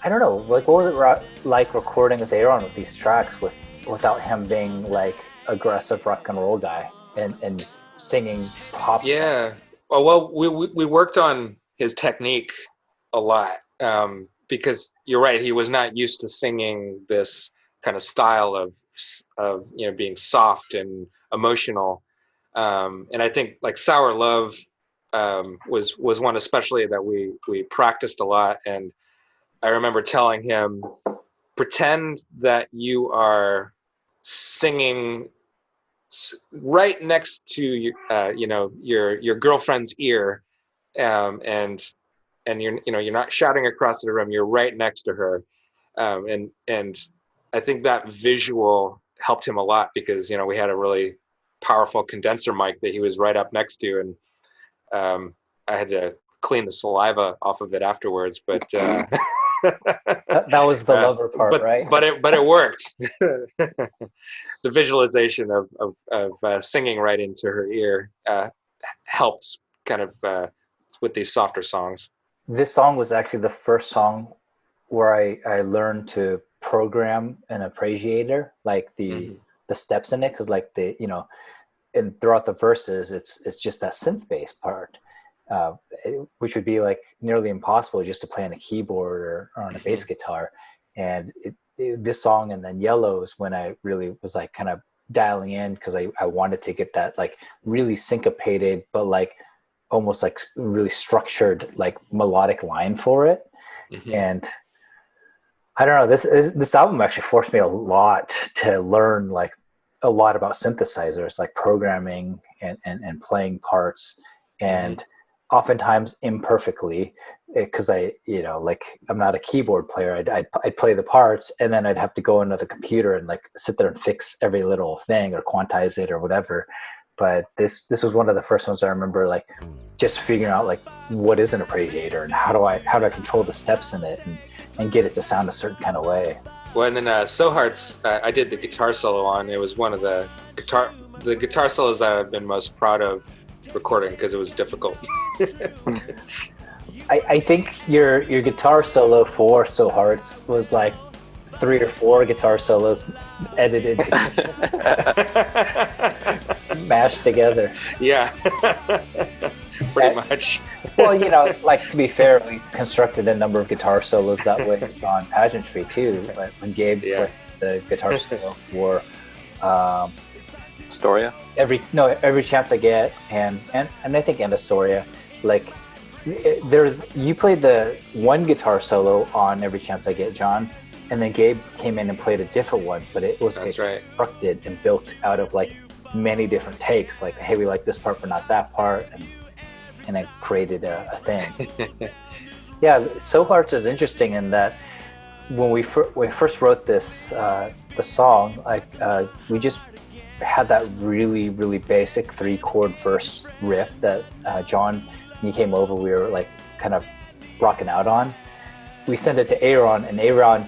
I don't know, like what was it like recording with Aaron with these tracks without him being like aggressive rock and roll guy and singing pop songs?
Yeah. Well, we worked on his technique a lot because you're right. He was not used to singing this kind of style of being soft and emotional. And I think like Sour Love was one especially that we practiced a lot. And I remember telling him, pretend that you are singing right next to your girlfriend's ear, and you're not shouting across the room. You're right next to her, and I think that visual helped him a lot because we had a really powerful condenser mic that he was right up next to, and I had to clean the saliva off of it afterwards, but
that was the lover part, right?
But it worked. The visualization of singing right into her ear helped kind of with these softer songs.
This song was actually the first song where I learned to program an appreciator, like the steps in it, because like and throughout the verses, it's just that synth bass part, which would be like nearly impossible just to play on a keyboard or on a bass guitar. And this song and then Yellows, when I really was like kind of dialing in, because I wanted to get that like really syncopated but like almost like really structured like melodic line for it. And I don't know, this album actually forced me a lot to learn like a lot about synthesizers, like programming and playing parts, and oftentimes imperfectly, because I'm not a keyboard player. I'd play the parts and then I'd have to go into the computer and like sit there and fix every little thing or quantize it or whatever. But this was one of the first ones I remember like just figuring out like what is an appreciator and how do I control the steps in it and get it to sound a certain kind of way.
Well, and then So Hearts, I did the guitar solo on. It was one of the guitar solos that I've been most proud of recording because it was difficult.
I think your guitar solo for So Hearts was like 3 or 4 guitar solos edited mashed together.
Yeah. Pretty much.
Well, like to be fair, we constructed a number of guitar solos that way on Pageantry too. But when Gabe played the guitar solo for
Astoria,
every chance I get, and I think and Astoria, like you played the one guitar solo on Every Chance I Get, John, and then Gabe came in and played a different one, but it was constructed and built out of like many different takes. Like, hey, we like this part, but not that part, and I created a thing. Yeah, So Hearts is interesting in that when we first wrote this the song, we just had that really, really basic 3-chord verse riff that John, when he came over, we were like kind of rocking out on. We sent it to Aaron, and Aaron,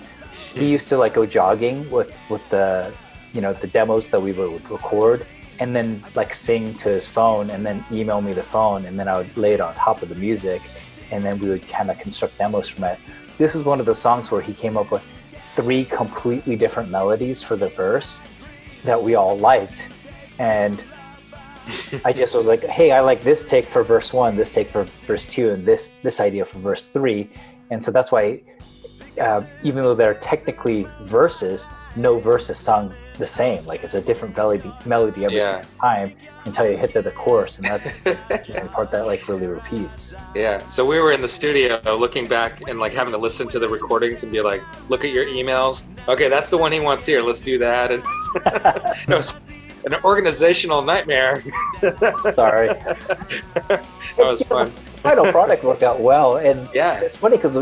he used to like go jogging with the the demos that we would record, and then like sing to his phone and then email me the phone, and then I would lay it on top of the music, and then we would kind of construct demos from it. This is one of those songs where he came up with 3 completely different melodies for the verse that we all liked, and I just was like, hey, I like this take for verse 1, this take for verse 2, and this idea for verse 3. And so that's why even though they're technically verses, no verse is sung the same. Like it's a different melody every single time until you hit to the chorus, and that's the part that like really repeats.
Yeah. So we were in the studio looking back and like having to listen to the recordings and be like, look at your emails. Okay, that's the one he wants here. Let's do that. And it was an organizational nightmare.
Sorry.
That was fun.
The final product worked out well, and it's funny because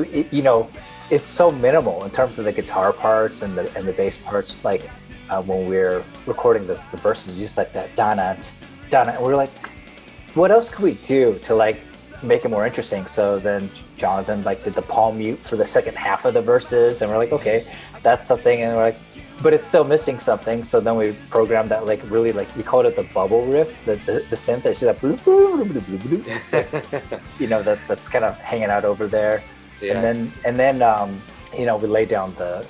it's so minimal in terms of the guitar parts and the bass parts. Like when we're recording the verses, just like that dana, and we're like, what else could we do to like make it more interesting? So then Jonathan like did the palm mute for the second half of the verses, and we're like, okay, that's something, and we're like, but it's still missing something. So then we programmed that like really like we called it the bubble riff, the synth that's just like that's kind of hanging out over there. Yeah. And then we lay down the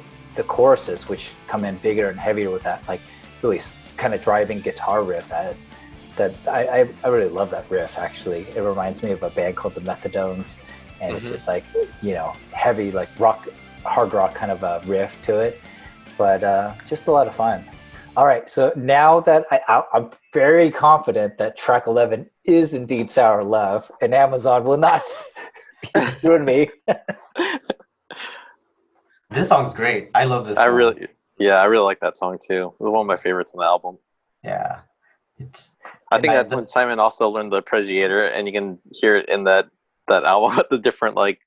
choruses, which come in bigger and heavier with that like really kind of driving guitar riff. That I really love that riff. Actually, it reminds me of a band called the Methadones, and it's just like heavy like hard rock kind of a riff to it, but just a lot of fun. All right, so now that I'm very confident that track 11 is indeed Sour Love, and Amazon will not be screwing me.
This song's great. I love this song.
I really like that song too. It was one of my favorites on the album.
Yeah.
I think that's when Simon also learned the arpeggiator, and you can hear it in that album with the different like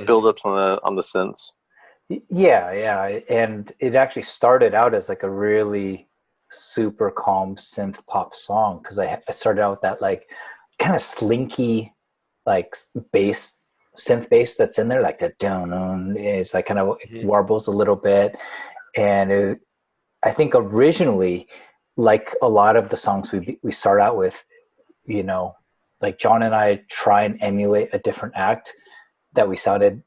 build-ups on the synths.
Yeah, and it actually started out as like a really super calm synth pop song, because I started out with that like kind of slinky like synth bass that's in there, like that down is like kind of warbles a little bit, and I think originally, like a lot of the songs we start out with, like John and I try and emulate a different act that we sounded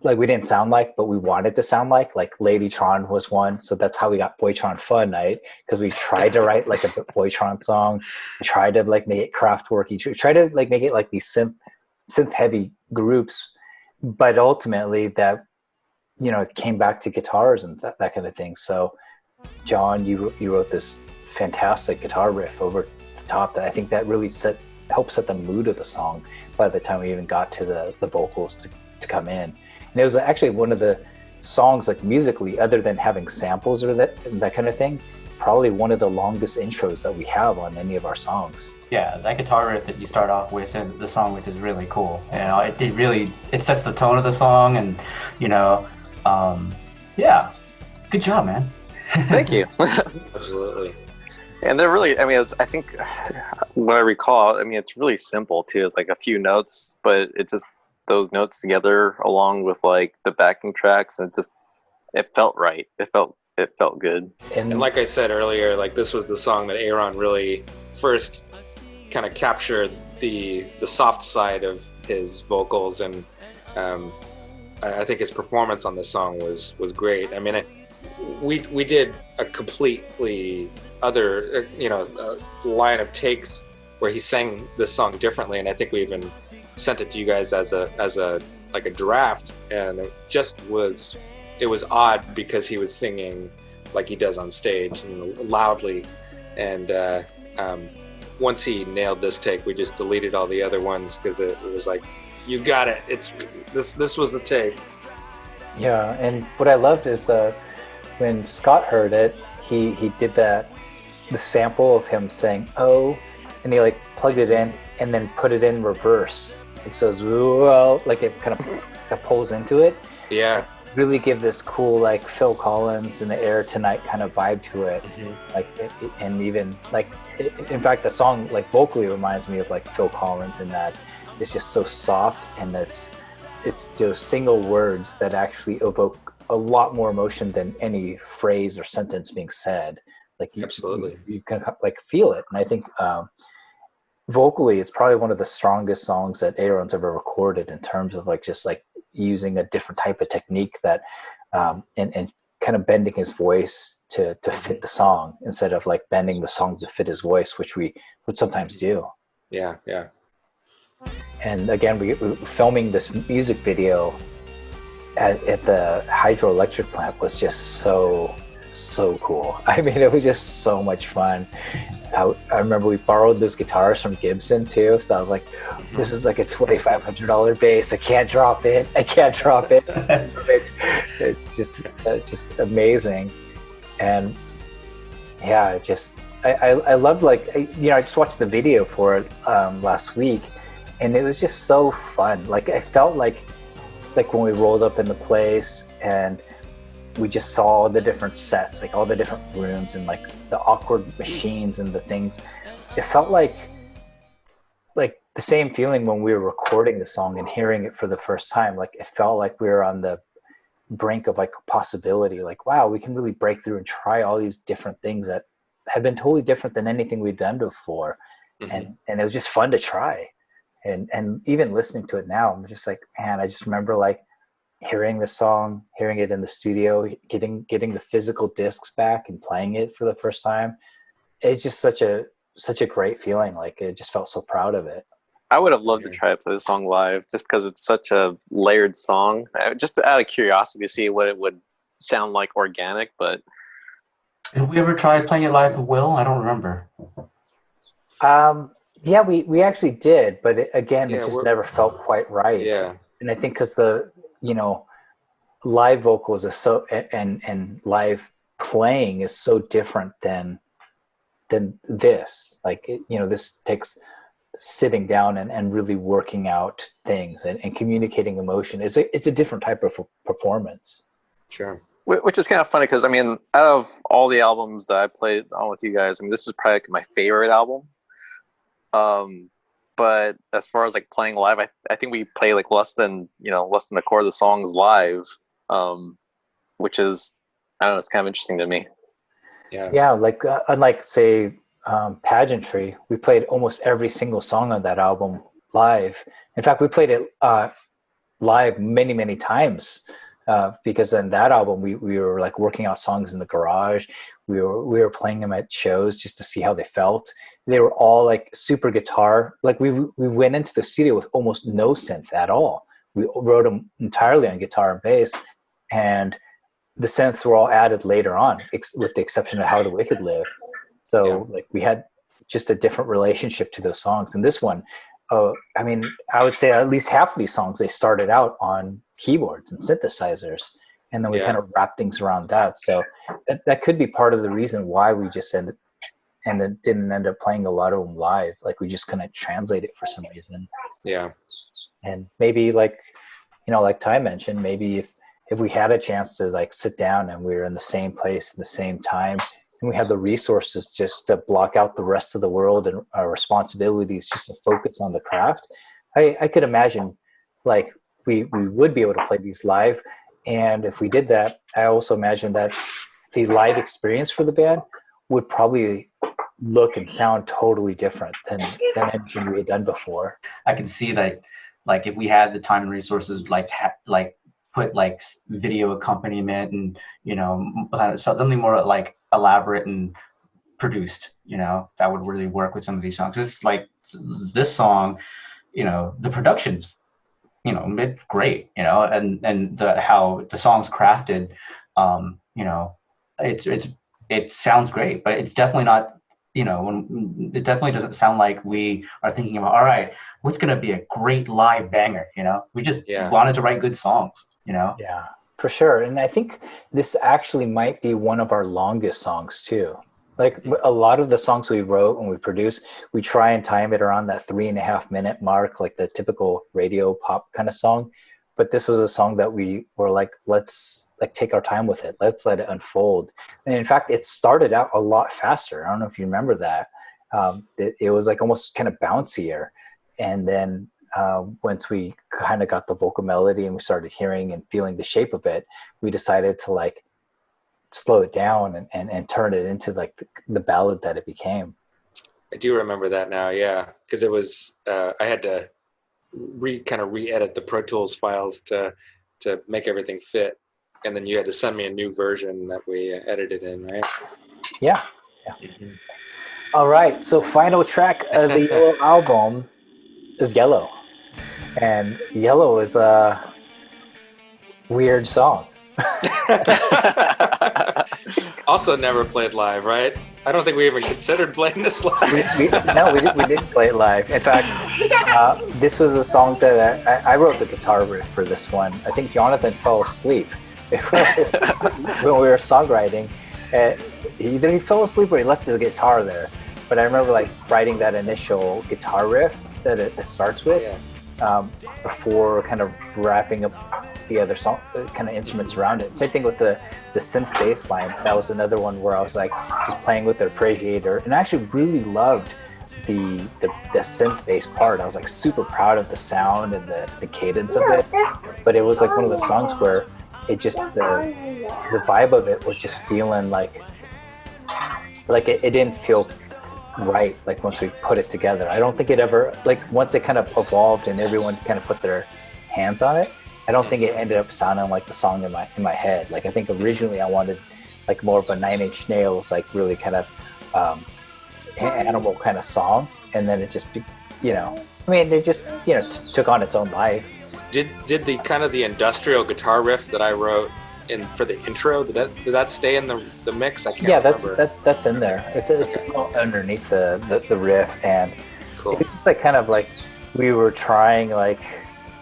like we didn't sound like, but we wanted to sound like Ladytron was one. So that's how we got Boytron Fun Night, because we tried to write like a Boytron song. We tried to like make it Kraftwerky. We tried to like make it like these synth heavy groups, but ultimately that, it came back to guitars and that kind of thing. So John, you wrote this fantastic guitar riff over the top that I think that really helped set the mood of the song by the time we even got to the vocals to come in. And it was actually one of the songs, like musically, other than having samples or that kind of thing, probably one of the longest intros that we have on any of our songs.
Yeah, that guitar riff that you start off with and the song with is really cool. It really sets the tone of the song, and yeah, good job, man.
Thank you.
Absolutely.
And they're really, I think what I recall, it's really simple too. It's like a few notes, but it just those notes together along with like the backing tracks, and it felt right. It felt good.
And like I said earlier, like this was the song that Aaron really first kind of captured the soft side of his vocals, and I think his performance on this song was great. We did a completely other line of takes where he sang this song differently, and I think we even sent it to you guys as a like a draft, and it was odd because he was singing like he does on stage, loudly, and once he nailed this take, we just deleted all the other ones because it was like, you got it, it's this was the take.
Yeah, and what I loved is when Scott heard it, he did the sample of him saying "oh," and he like plugged it in and then put it in reverse. It says "well," like it kind of pulls into it.
Yeah.
Really give this cool like Phil Collins in the Air Tonight kind of vibe to it. And even like in fact the song like vocally reminds me of like Phil Collins in that it's just so soft, and it's just single words that actually evoke a lot more emotion than any phrase or sentence being said. Like
Absolutely.
You can like feel it, and I think vocally it's probably one of the strongest songs that Aaron's ever recorded in terms of like just like using a different type of technique that and kind of bending his voice to fit the song instead of like bending the song to fit his voice, which we would sometimes do.
Yeah.
And again, we were filming this music video at the hydroelectric plant was just so cool. It was just so much fun. I remember we borrowed those guitars from Gibson too, so I was like, this is like a $2,500 bass. I can't drop it. It's just amazing. And yeah, I loved like, I just watched the video for it last week, and it was just so fun. Like I felt like when we rolled up in the place and we just saw all the different sets, like all the different rooms and like the awkward machines and the things. It felt like the same feeling when we were recording the song and hearing it for the first time. Like it felt like we were on the brink of like possibility. Like, wow, we can really break through and try all these different things that have been totally different than anything we've done before. And it was just fun to try. And even listening to it now, I'm just like, man, I just remember like hearing the song, hearing it in the studio, getting the physical discs back and playing it for the first time, it's just such a great feeling. Like, it just felt so proud of it.
I would have loved to try to play the song live, just because it's such a layered song. Just out of curiosity to see what it would sound like organic, but.
Did we ever try playing it live with Will? I don't remember.
Yeah, we actually did, but it just never felt quite right.
Yeah.
And I think because live vocals is so, and live playing is so different than this. Like, this takes sitting down and really working out things and communicating emotion. It's a different type of performance.
Sure.
Which is kind of funny because, I mean, out of all the albums that I played on with you guys, I mean, this is probably my favorite album. But as far as like playing live, I think we play like less than a quarter of the songs live, which is, I don't know, it's kind of interesting to me.
Yeah. Like unlike say Pageantry, we played almost every single song on that album live. In fact, we played it live many times. Because in that album, we were like working out songs in the garage. We were playing them at shows just to see how they felt. They were all like super guitar. Like we went into the studio with almost no synth at all. We wrote them entirely on guitar and bass, and the synths were all added later on, with the exception of How the Wicked Live. So like we had just a different relationship to those songs. And this one, I mean, I would say at least half of these songs, they started out on keyboards and synthesizers, and then we kind of wrap things around that. So that could be part of the reason why we just didn't end up playing a lot of them live. Like, we just couldn't translate it for some reason.
Yeah.
And maybe like Ty mentioned, maybe if we had a chance to like sit down and we were in the same place at the same time, and we had the resources just to block out the rest of the world and our responsibilities just to focus on the craft, I could imagine like we would be able to play these live. And if we did that, I also imagine that the live experience for the band would probably look and sound totally different than anything we had done before.
I can see that, like, if we had the time and resources, like put like video accompaniment and something more like elaborate and produced, that would really work with some of these songs. It's like this song, the production's it's great, and how the song's crafted, it sounds great, but it's definitely not, it definitely doesn't sound like we are thinking about, all right, what's going to be a great live banger, we just wanted to write good songs,
Yeah, for sure. And I think this actually might be one of our longest songs too. Like, a lot of the songs we wrote and we produce, we try and time it around that 3.5 minute mark, like the typical radio pop kind of song. But this was a song that we were like, let's like take our time with it. Let's let it unfold. And in fact, it started out a lot faster. I don't know if you remember that. It was like almost kind of bouncier. And then once we kind of got the vocal melody and we started hearing and feeling the shape of it, we decided to like slow it down and turn it into like the ballad that it became.
I do remember that now, yeah, because it was I had to re-edit the Pro Tools files to make everything fit, and then you had to send me a new version that we edited in, right?
Yeah. Mm-hmm. All right, so final track of the Yellow album is Yellow, and Yellow is a weird song.
Also never played live, right? I don't think we even considered playing this live.
we didn't play it live. In fact, this was a song that I wrote the guitar riff for this one. I think Jonathan fell asleep when we were songwriting. Either he fell asleep or he left his guitar there. But I remember like writing that initial guitar riff that it starts with before kind of wrapping up the other song, kind of instruments around it. Same thing with the synth bass line. That was another one where I was like just playing with the arpeggiator, and I actually really loved the synth bass part. I was like super proud of the sound and the cadence of it. But it was like one of the songs where it just the vibe of it was just feeling like it didn't feel right. Like once we put it together, I don't think it ever, like once it kind of evolved and everyone kind of put their hands on it, I don't think it ended up sounding like the song in my head. Like I think originally I wanted like more of a Nine Inch Nails, like really kind of animal kind of song, and then it just, you know, I mean, it just, you know, took on its own life.
Did the kind of the industrial guitar riff that I wrote for the intro, did that stay in the mix? I can't remember.
That's in there. It's underneath the riff, and
Cool.
it's like kind of like we were trying, like,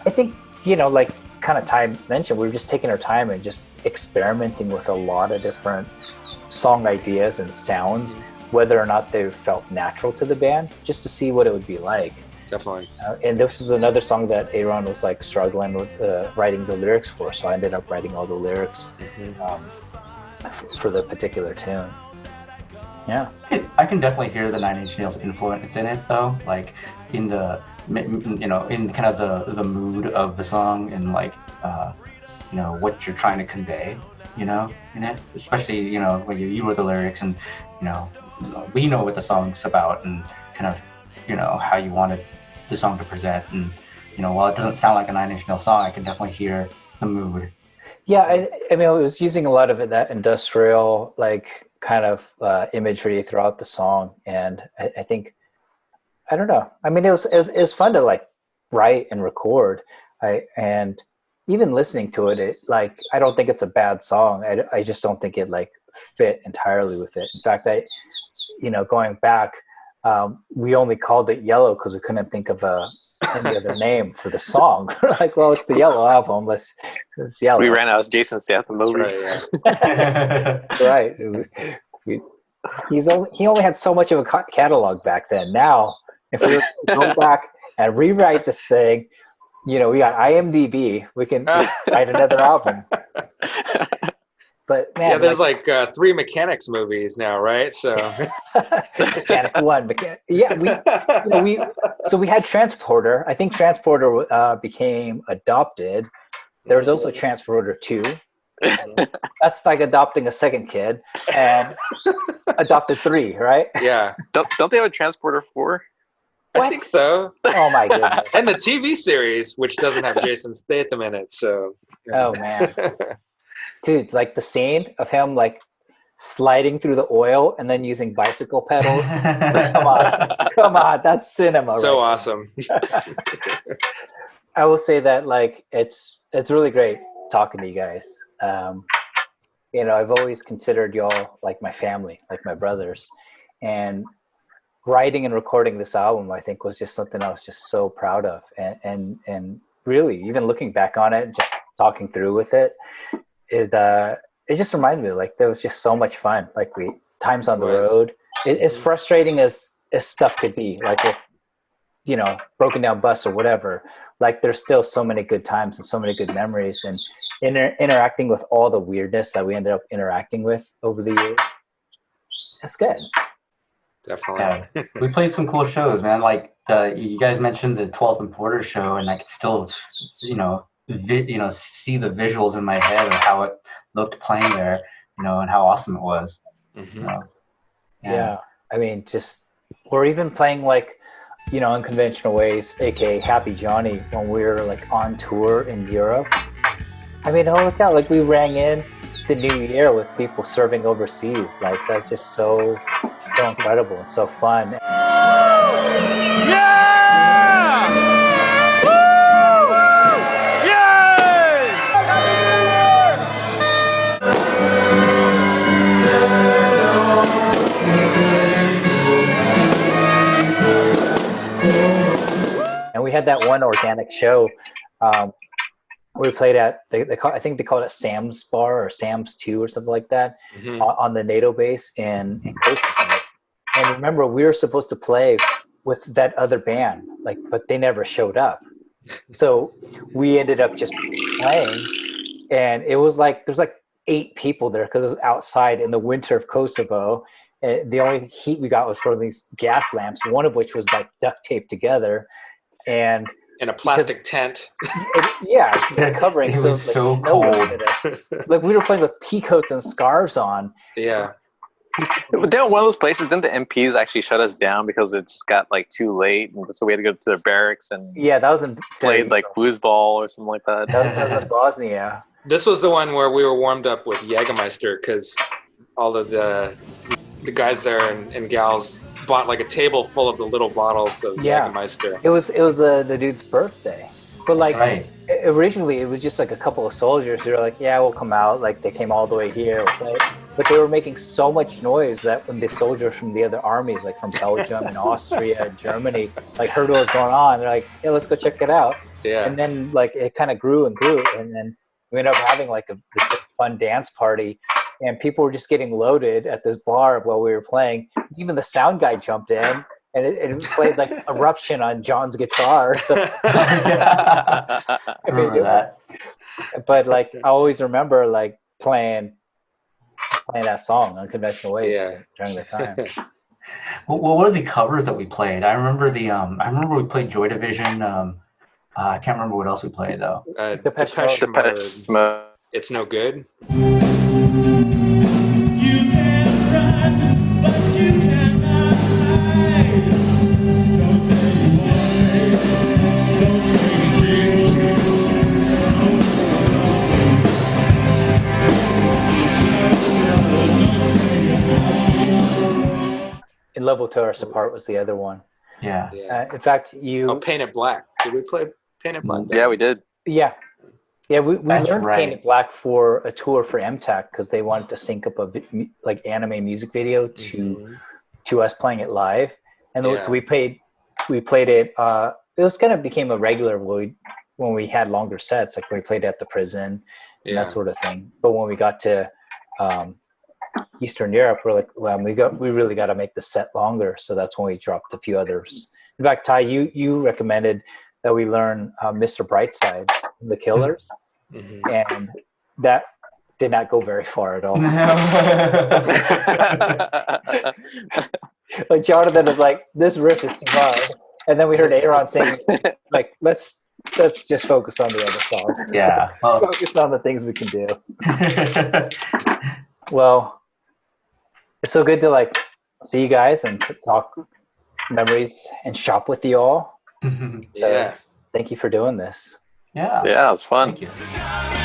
I think, you know, like kind of Ty mentioned, we were just taking our time and just experimenting with a lot of different song ideas and sounds, whether or not they felt natural to the band, just to see what it would be like.
Definitely.
And this was another song that Aaron was like struggling with writing the lyrics for, so I ended up writing all the lyrics for the particular tune. Yeah,
I can definitely hear the Nine Inch Nails influence in it, though, like in the, you know, in kind of the mood of the song, and like you know, what you're trying to convey, you know, in it, especially, you know, when you wrote the lyrics, and you know, we know what the song's about, and kind of, you know, how you wanted the song to present. And you know, while it doesn't sound like a Nine Inch Nails song, I can definitely hear the mood.
yeah. I mean, I was using a lot of that industrial, like, kind of imagery throughout the song, and I think, I don't know. I mean, it was fun to like write and record. And even listening to it, like, I don't think it's a bad song. I just don't think it like fit entirely with it. In fact, you know, going back, we only called it Yellow because we couldn't think of any other name for the song. We're like, well, it's the Yellow album. It's Yellow.
We ran out of Jason Statham movies.
Right. He only had so much of a catalog back then. Now, if we were to go back and rewrite this thing, you know, we got IMDb. We can write another album. But man,
yeah, there's like 3 Mechanics movies now, right? So
Mechanic 1, so we had Transporter. I think Transporter became adopted. There was also Transporter 2. That's like adopting a second kid, and Adopted 3, right?
yeah,
Don't they have a Transporter 4?
I think so.
Oh my goodness.
And the TV series, which doesn't have Jason Statham in it, so.
Oh man. Dude, like the scene of him like sliding through the oil and then using bicycle pedals. Come on, that's cinema.
So
right?
awesome.
I will say that like it's really great talking to you guys. You know, I've always considered y'all like my family, like my brothers, and writing and recording this album, I think, was just something I was just so proud of, and really, even looking back on it, just talking through with it, it just reminded me like there was just so much fun. Like times on the road, as frustrating as stuff could be, like with, you know, broken down bus or whatever. Like there's still so many good times and so many good memories, and interacting with all the weirdness that we ended up interacting with over the years. That's good.
Definitely.
Yeah, we played some cool shows, man. Like you guys mentioned the 12th and Porter show, and I could still, you know, see the visuals in my head of how it looked playing there, you know, and how awesome it was.
Mm-hmm.
You know?
Yeah, I mean, just, or even playing like, you know, unconventional ways, aka Happy Johnny, when we were like on tour in Europe. I mean, holy cow, like we rang in the new year with people serving overseas. Like that's just so incredible and so fun.
Yeah! Woo! Yay!
And we had that one organic show we played at, I think they called it Sam's Bar or Sam's 2 or something like that, on the NATO base in Costa. And remember, we were supposed to play with that other band, like, but they never showed up. So we ended up just playing, and it was like there's like 8 people there because it was outside in the winter of Kosovo. The only heat we got was from these gas lamps, one of which was like duct taped together, and
in a plastic tent.
Just covering.
It
so
was
like,
so
snow
cold.
Like we were playing with pea coats and scarves on.
Yeah.
But down one of those places, didn't the MPs actually shut us down because it just got like too late, and so we had to go to the barracks and
Yeah, that was in
played like foosball or something like that.
that was in Bosnia.
This was the one where we were warmed up with Jägermeister because all of the guys there and gals bought like a table full of the little bottles of Jägermeister.
It was the dude's birthday, but like originally it was just like a couple of soldiers who were like, yeah, we'll come out. Like they came all the way here, right? But they were making so much noise that when the soldiers from the other armies, like from Belgium and Austria and Germany, like heard what was going on, they're like, yeah, let's go check it out.
Yeah.
And then like it kind of grew and grew, and then we ended up having like this big fun dance party, and people were just getting loaded at this bar while we were playing. Even the sound guy jumped in, and it played like Eruption on John's guitar. So,
I remember that.
But like I always remember like playing that song Unconventional Ways during the time.
What were the covers that we played? I remember we played Joy Division. I can't remember what else we played though.
Depeche
Mode.
It's No Good.
In Love Will Tear Us Apart was the other one.
Yeah.
In fact,
Paint It Black. Did we play Paint It Black?
Yeah, we did.
Yeah, we learned
right.
Paint It Black for a tour for MTAC because they wanted to sync up a like anime music video to us playing it live, and so we played it. It was kind of became a regular when we had longer sets, like we played at the prison and that sort of thing. But when we got to Eastern Europe, we're like, well, we really got to make the set longer, so that's when we dropped a few others. In fact, Ty, you recommended that we learn Mr. Brightside, The Killers, and that did not go very far at all. Like Jonathan was like, this riff is too hard, and then we heard Aaron saying, like, let's just focus on the other songs.
Yeah,
focus on the things we can do. Well, it's so good to like see you guys and talk memories and shop with you all.
Yeah.
Thank you for doing this.
Yeah.
Yeah, it was fun.
Thank you.